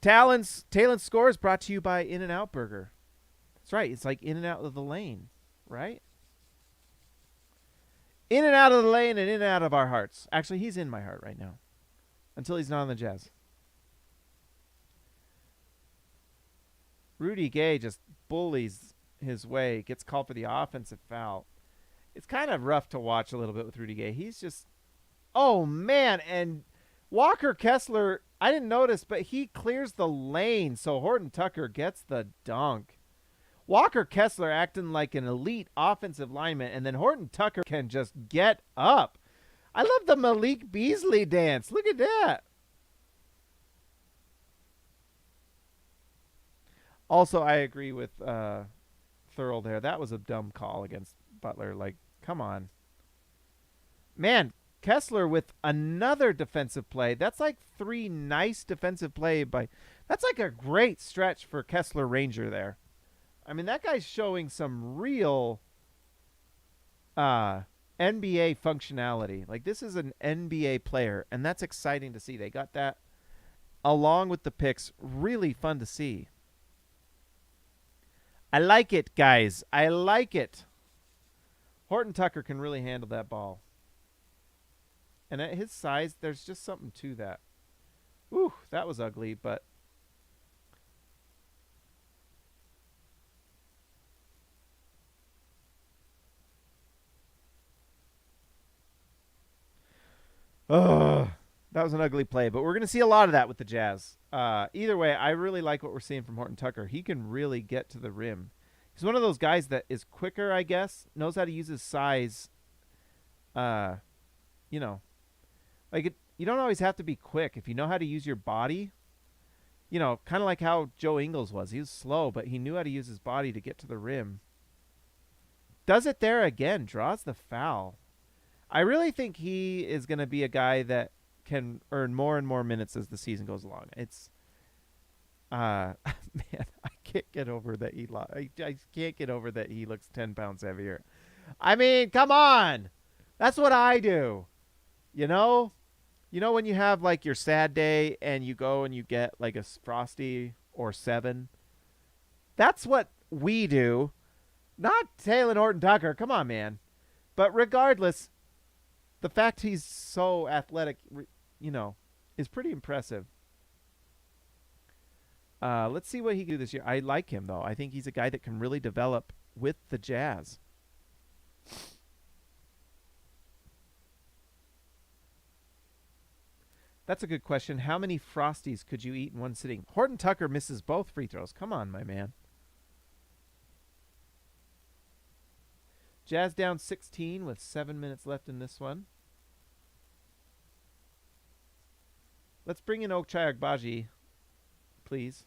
Talon's score is brought to you by In-N-Out Burger. That's right. It's like in and out of the lane, right? In and out of the lane and in and out of our hearts. Actually, he's in my heart right now. Until he's not on the Jazz. Rudy Gay just bullies his way. Gets called for the offensive foul. It's kind of rough to watch a little bit with Rudy Gay. He's just... Oh, man. And Walker Kessler, I didn't notice, but he clears the lane. So Horton Tucker gets the dunk. Walker Kessler acting like an elite offensive lineman, and then Horton Tucker can just get up. I love the Malik Beasley dance. Look at that. Also, I agree with Thurl there. That was a dumb call against Butler. Like, come on. Man, Kessler with another defensive play. That's like 3 nice defensive play by... That's like a great stretch for Kessler Ranger there. I mean, that guy's showing some real NBA functionality. Like, this is an NBA player, and that's exciting to see. They got that along with the picks. Really fun to see. I like it, guys. I like it. Horton Tucker can really handle that ball. And at his size, there's just something to that. Ooh, that was ugly, but... that was an ugly play, but we're going to see a lot of that with the Jazz. Either way, I really like what we're seeing from Horton Tucker. He can really get to the rim. He's one of those guys that is quicker, I guess, knows how to use his size. You know, like you don't always have to be quick. If you know how to use your body, you know, kind of like how Joe Ingles was. He was slow, but he knew how to use his body to get to the rim. Does it there again, draws the foul. I really think he is going to be a guy that can earn more and more minutes as the season goes along. It's, man, I can't get over that I can't get over that he looks 10 pounds heavier. I mean, come on. That's what I do. You know? You know when you have like your sad day and you go and you get like a Frosty or 7? That's what we do. Not Taylor Horton Tucker. Come on, man. But regardless, the fact he's so athletic, is pretty impressive. Let's see what he can do this year. I like him, though. I think he's a guy that can really develop with the Jazz. That's a good question. How many Frosties could you eat in one sitting? Horton Tucker misses both free throws. Come on, my man. Jazz down 16 with 7 minutes left in this one. Let's bring in Ochai Agbaji, please.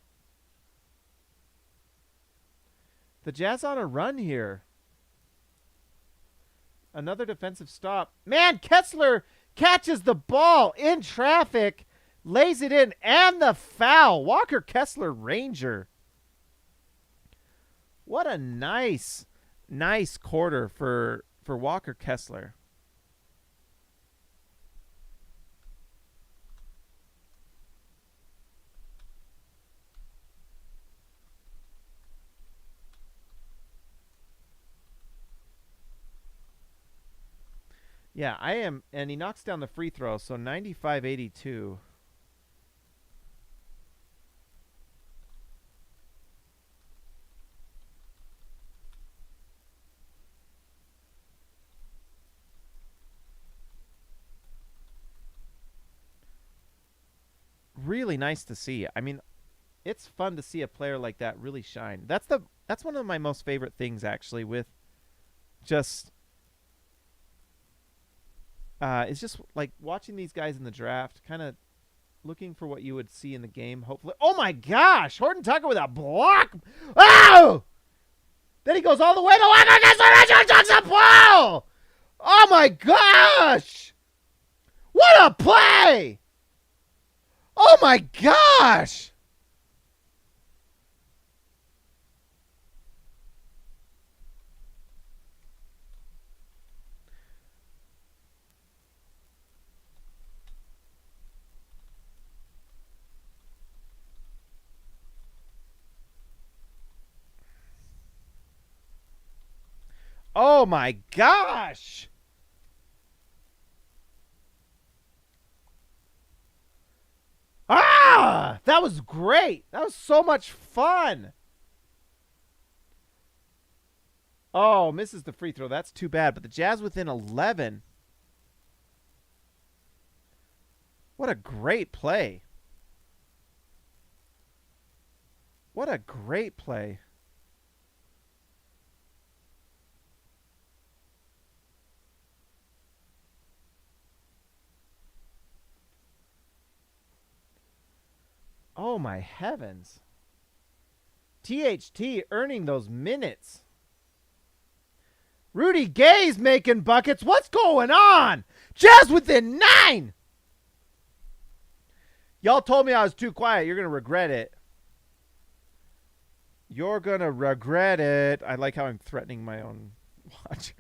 The Jazz on a run here. Another defensive stop. Man, Kessler catches the ball in traffic, lays it in, and the foul. Walker Kessler, Ranger. What a nice quarter for Walker Kessler. Yeah, I am, and he knocks down the free throw, so 95-82. Really nice to see. I mean, it's fun to see a player like that really shine. That's one of my most favorite things, actually, with just it's just like watching these guys in the draft, kind of looking for what you would see in the game. Hopefully, oh my gosh, Horton Tucker with a block! Oh! Then he goes all the way to Walker Kessler and chucks a ball! Oh my gosh! What a play! Oh my gosh! Oh my gosh! Ah! That was great! That was so much fun! Oh, misses the free throw. That's too bad. But the Jazz within 11. What a great play. What a great play. Oh, my heavens. THT earning those minutes. Rudy Gay's making buckets. What's going on? Jazz within 9. Y'all told me I was too quiet. You're going to regret it. You're going to regret it. I like how I'm threatening my own watcher.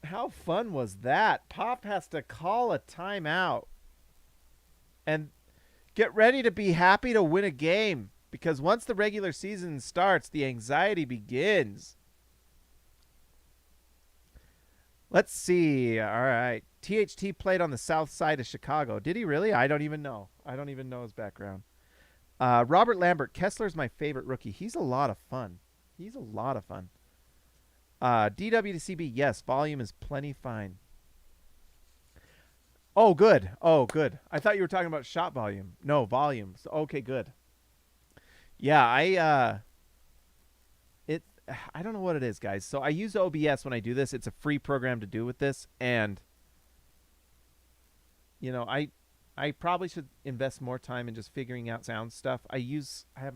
How fun was that? Pop has to call a timeout and get ready to be happy to win a game, because once the regular season starts, the anxiety begins. Let's see. All right. THT played on the south side of Chicago. Did he really? I don't even know. I don't even know his background. Robert Lambert. Kessler's my favorite rookie. He's a lot of fun. He's a lot of fun. DW to CB, yes, volume is plenty fine. Oh, good. Oh, good. I thought you were talking about shot volume. No, volume. So, okay, good. Yeah, I don't know what it is, guys. So I use OBS when I do this. It's a free program to do with this, and I probably should invest more time in just figuring out sound stuff. I have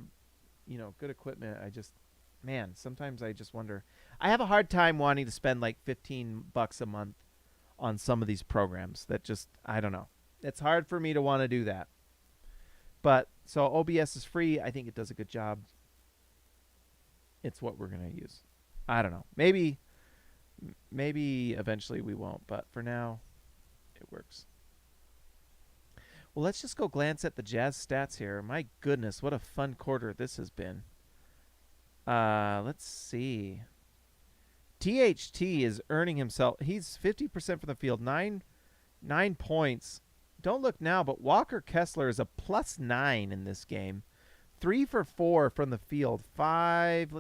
good equipment. Sometimes I just wonder. I have a hard time wanting to spend like $15 a month on some of these programs that just, I don't know. It's hard for me to want to do that. But so OBS is free. I think it does a good job. It's what we're going to use. I don't know. Maybe Maybe eventually we won't, but for now, it works. Well, let's just go glance at the Jazz stats here. My goodness, what a fun quarter this has been. Let's see. THT is earning himself. He's 50% from the field, 9 points. Don't look now, but Walker Kessler is a +9 in this game. 3 for 4 from the field. 5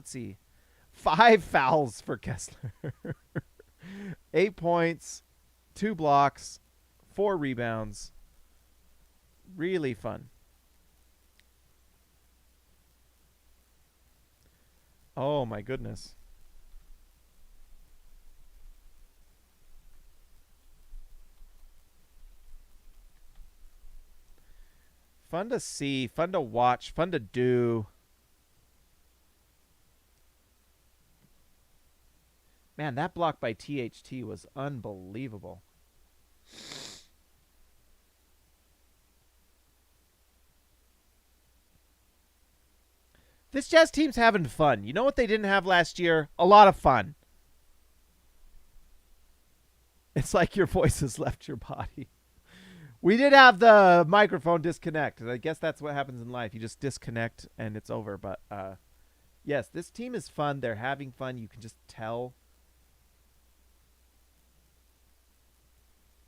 fouls for Kessler. 8 points, 2 blocks, 4 rebounds. Really fun. Oh my goodness. Fun to see, fun to watch, fun to do. Man, that block by THT was unbelievable. This Jazz team's having fun. You know what they didn't have last year? A lot of fun. It's like your voice has left your body. We did have the microphone disconnect. I guess that's what happens in life. You just disconnect and it's over. But yes, this team is fun. They're having fun. You can just tell.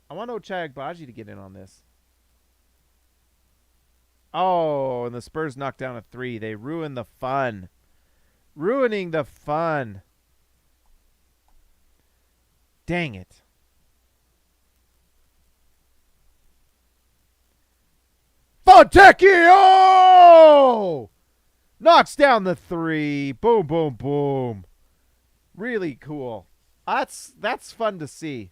I want Ochai Agbaji to get in on this. Oh, and the Spurs knocked down a 3. They ruined the fun. Ruining the fun. Dang it. Fontecchio! Knocks down the 3. Boom, boom, boom. Really cool. That's fun to see.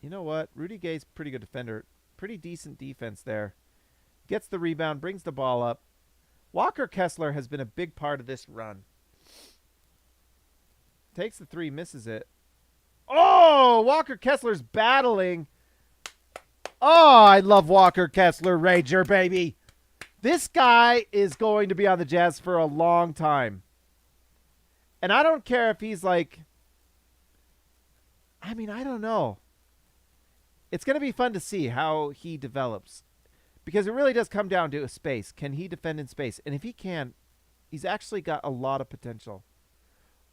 You know what? Rudy Gay's pretty good defender. Pretty decent defense there. Gets the rebound, brings the ball up. Walker Kessler has been a big part of this run. Takes the 3, misses it. Oh, Walker Kessler's battling. Oh, I love Walker Kessler, Rager, baby. This guy is going to be on the Jazz for a long time. And I don't care if he's like... I mean, I don't know. It's going to be fun to see how he develops. Because it really does come down to a space. Can he defend in space? And if he can, he's actually got a lot of potential.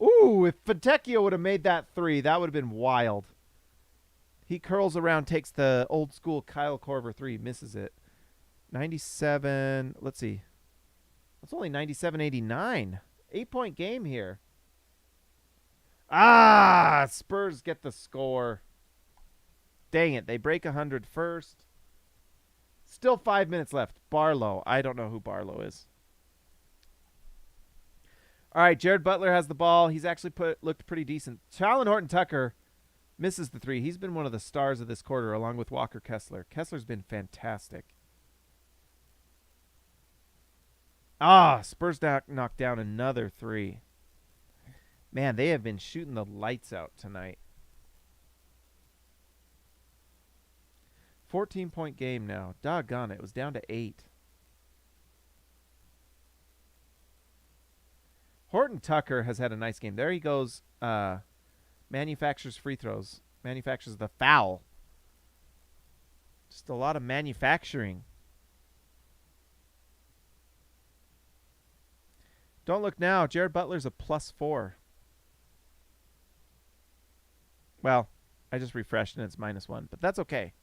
Ooh, if Fontecchio would have made that 3, that would have been wild. He curls around, takes the old school Kyle Korver 3, misses it. 97, let's see. That's only 97-89. 8-point game here. Ah, Spurs get the score. Dang it, they break 100 first. Still 5 minutes left. Barlow. I don't know who Barlow is. All right, Jared Butler has the ball. He's actually looked pretty decent. Colin Horton-Tucker misses the 3. He's been one of the stars of this quarter along with Walker Kessler. Kessler's been fantastic. Ah, Spurs knocked down another 3. Man, they have been shooting the lights out tonight. 14-point game now. Doggone it. It was down to 8. Horton-Tucker has had a nice game. There he goes. Manufactures free throws. Manufactures the foul. Just a lot of manufacturing. Don't look now. Jared Butler's a +4. Well, I just refreshed and it's -1, but that's okay.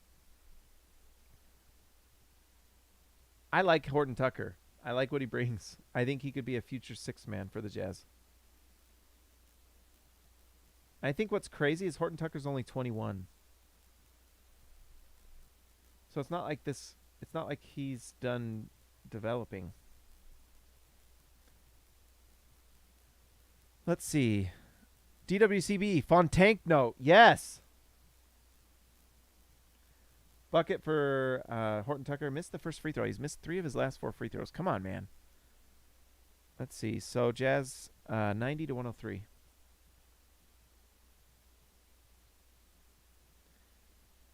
I like Horton-Tucker. I like what he brings. I think he could be a future 6-man for the Jazz. I think what's crazy is Horton-Tucker's only 21. So it's not like this. It's not like he's done developing. Let's see. DWCB, Fontank note. Yes. Bucket for Horton-Tucker. Missed the first free throw. He's missed 3 of his last 4 free throws. Come on, man. Let's see. So Jazz 90-103.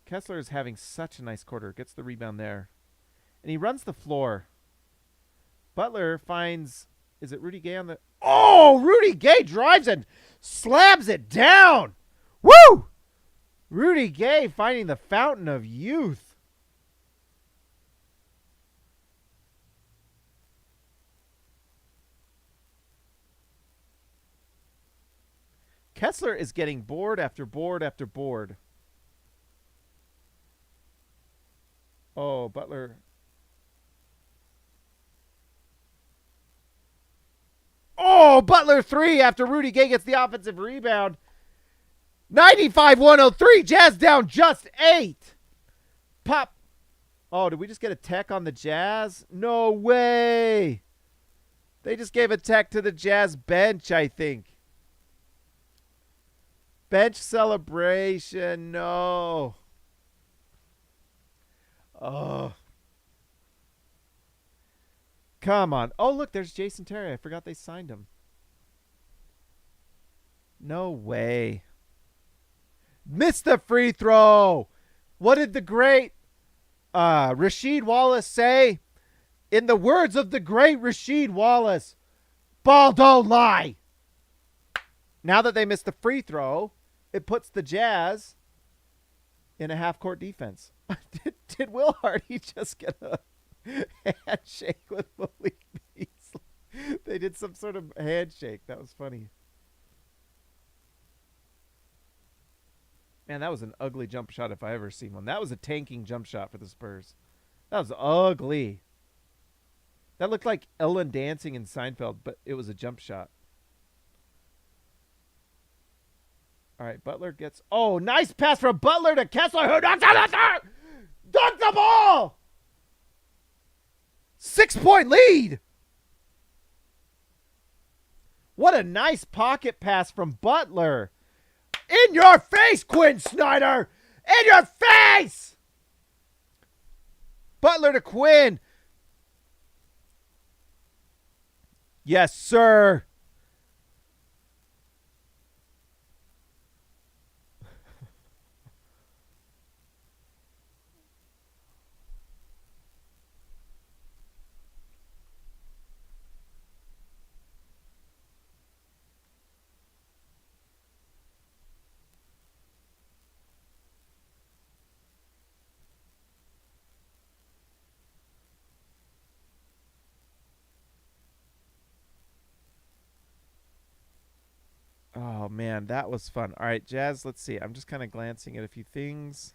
Kessler is having such a nice quarter. Gets the rebound there. And he runs the floor. Butler finds, is it Rudy Gay on the... Oh, Rudy Gay drives and slams it down. Woo! Rudy Gay finding the fountain of youth. Kessler is getting board after board after board. Oh, Butler. Oh, Butler 3 after Rudy Gay gets the offensive rebound. 95-103. Jazz down just 8. Pop. Oh, did we just get a tech on the Jazz? No way. They just gave a tech to the Jazz bench, I think. Bench celebration. No. Oh. Come on. Oh, look, there's Jason Terry. I forgot they signed him. No way. Missed the free throw. What did the great Rasheed Wallace say? In the words of the great Rasheed Wallace, ball don't lie. Now that they missed the free throw, it puts the Jazz in a half-court defense. Did Will Hardy just get a handshake with Malik Beasley? They did some sort of handshake. That was funny. Man, that was an ugly jump shot if I ever seen one. That was a tanking jump shot for the Spurs. That was ugly. That looked like Ellen dancing in Seinfeld, but it was a jump shot. All right, Butler gets... Oh, nice pass from Butler to Kessler, who knocks out the third! Dunk the ball! 6-point lead! What a nice pocket pass from Butler. In your face, Quinn Snyder! In your face! Butler to Quinn. Yes, sir. Oh, man, that was fun. All right, Jazz, let's see. I'm just kind of glancing at a few things.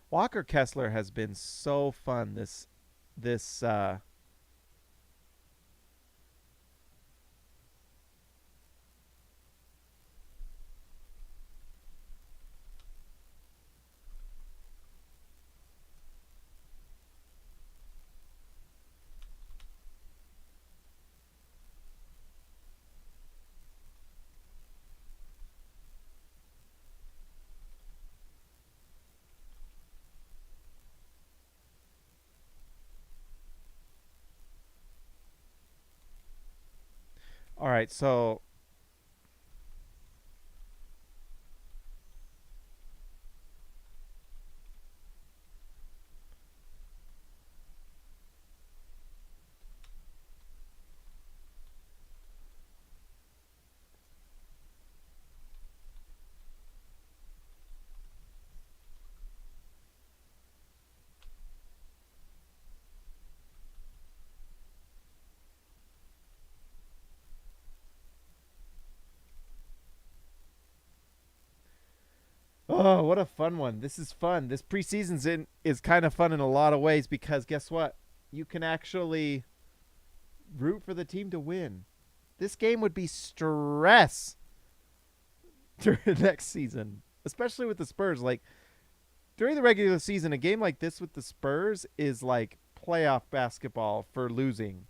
Walker Kessler has been so fun this All right, so oh, what a fun one. This is fun. This preseason is kind of fun in a lot of ways because guess what? You can actually root for the team to win. This game would be stress during next season, especially with the Spurs. Like, during the regular season, a game like this with the Spurs is like playoff basketball for losing.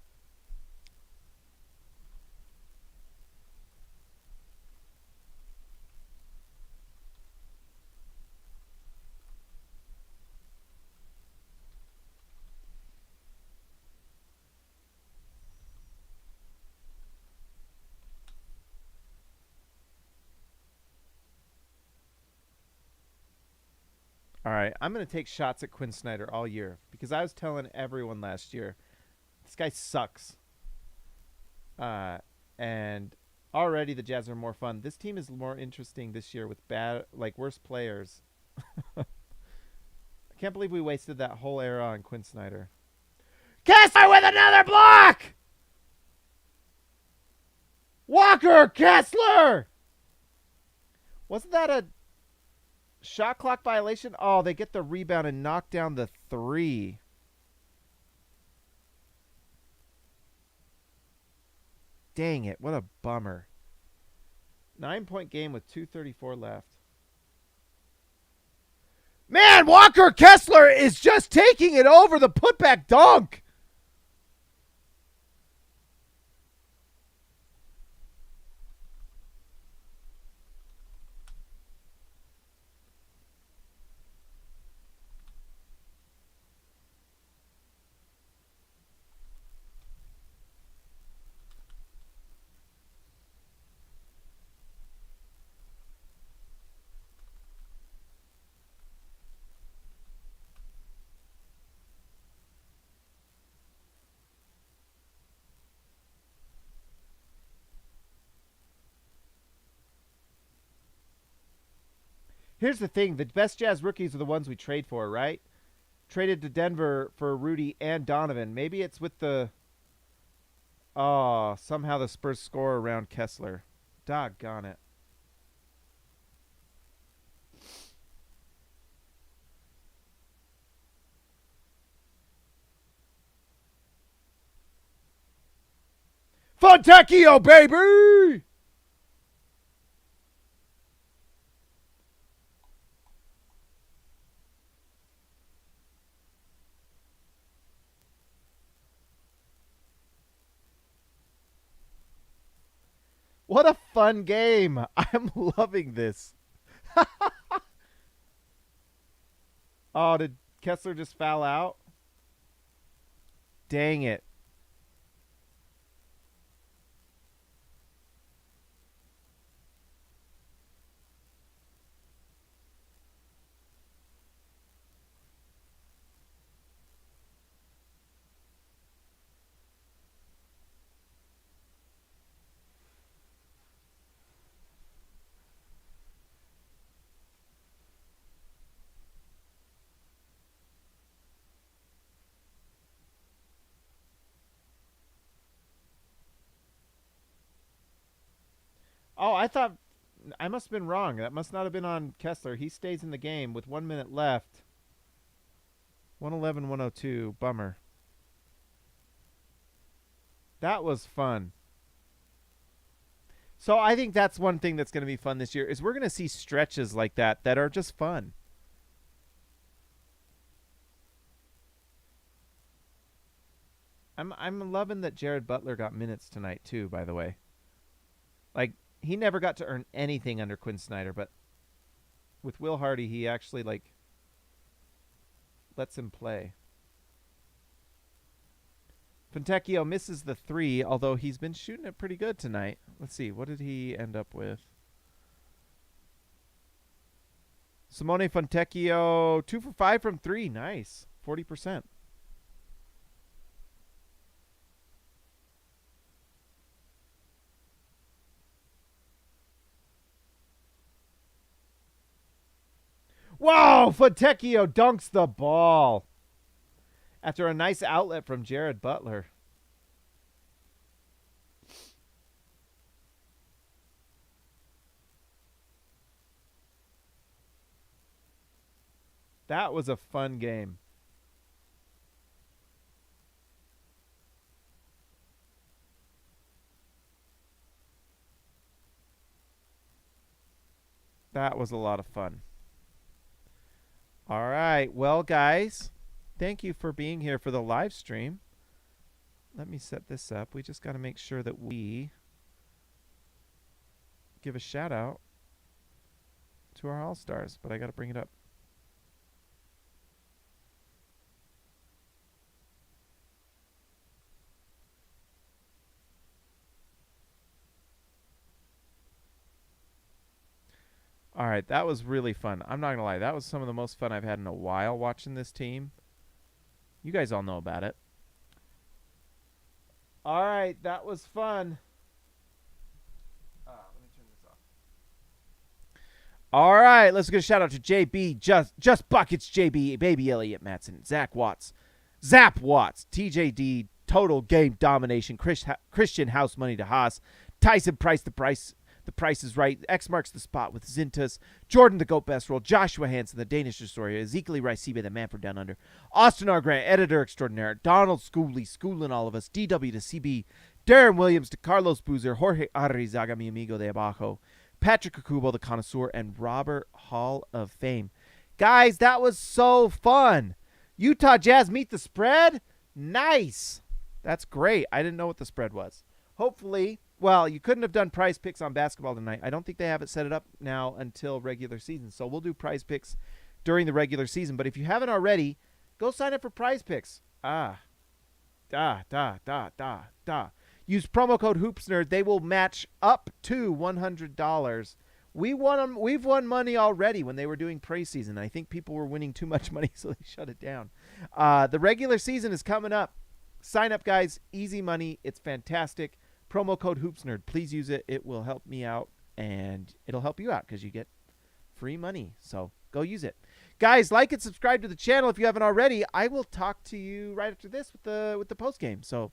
All right, I'm going to take shots at Quinn Snyder all year because I was telling everyone last year, this guy sucks. And already the Jazz are more fun. This team is more interesting this year with worse players. I can't believe we wasted that whole era on Quinn Snyder. Kessler with another block! Walker Kessler! Wasn't that a shot clock violation? Oh, they get the rebound and knock down the three. Dang it, what a bummer. 9-point game with 2:34 left. Man, Walker Kessler is just taking it over the putback dunk. Here's the thing. The best Jazz rookies are the ones we trade for, right? Traded to Denver for Rudy and Donovan. Maybe it's with the... Oh, somehow the Spurs score around Kessler. Doggone it. Fontecchio, baby! What a fun game. I'm loving this. Oh, did Kessler just foul out? Dang it. Oh, I thought I must have been wrong. That must not have been on Kessler. He stays in the game with 1 minute left. 111-102. Bummer. That was fun. So I think that's one thing that's going to be fun this year is we're going to see stretches like that that are just fun. I'm loving that Jared Butler got minutes tonight too, by the way. Like, he never got to earn anything under Quinn Snyder, but with Will Hardy, he actually, like, lets him play. Fontecchio misses the three, although he's been shooting it pretty good tonight. Let's see. What did he end up with? Simone Fontecchio, 2 for 5 from 3. Nice. 40%. Whoa! Fontecchio dunks the ball after a nice outlet from Jared Butler. That was a fun game. That was a lot of fun. All right. Well, guys, thank you for being here for the live stream. Let me set this up. We just got to make sure that we give a shout out to our All-Stars, but I got to bring it up. All right, that was really fun. I'm not going to lie. That was some of the most fun I've had in a while watching this team. You guys all know about it. All right, that was fun. Let me turn this off. All right, let's give a shout out to JB, Just Buckets, JB, Baby Elliott Matson, Zach Watts, Zap Watts, TJD, Total Game Domination, Christian House Money to Haas, Tyson Price, The Price is Right, X marks the spot with Zintas, Jordan the Goat Best Roll, Joshua Hansen, the Danish Destroyer, Ezekiel Ricibe, the Man from Down Under, Austin R. Grant, Editor Extraordinaire, Donald Schooley, schooling all of us, DW to CB, Darren Williams to Carlos Boozer, Jorge Arrizaga, mi amigo de abajo, Patrick Akubo, the Connoisseur, and Robert Hall of Fame. Guys, that was so fun. Utah Jazz meet the spread? Nice. That's great. I didn't know what the spread was. Hopefully, well, you couldn't have done prize picks on basketball tonight. I don't think they have it set it up now until regular season. So we'll do prize picks during the regular season. But if you haven't already, go sign up for prize picks. Use promo code HoopsNerd. They will match up to $100. We've won money already when they were doing preseason. I think people were winning too much money, so they shut it down. The regular season is coming up. Sign up, guys. Easy money. It's fantastic. Promo code HoopsNerd. Please use it. It will help me out, and it'll help you out because you get free money. So go use it. Guys, like and subscribe to the channel if you haven't already. I will talk to you right after this with the post game. So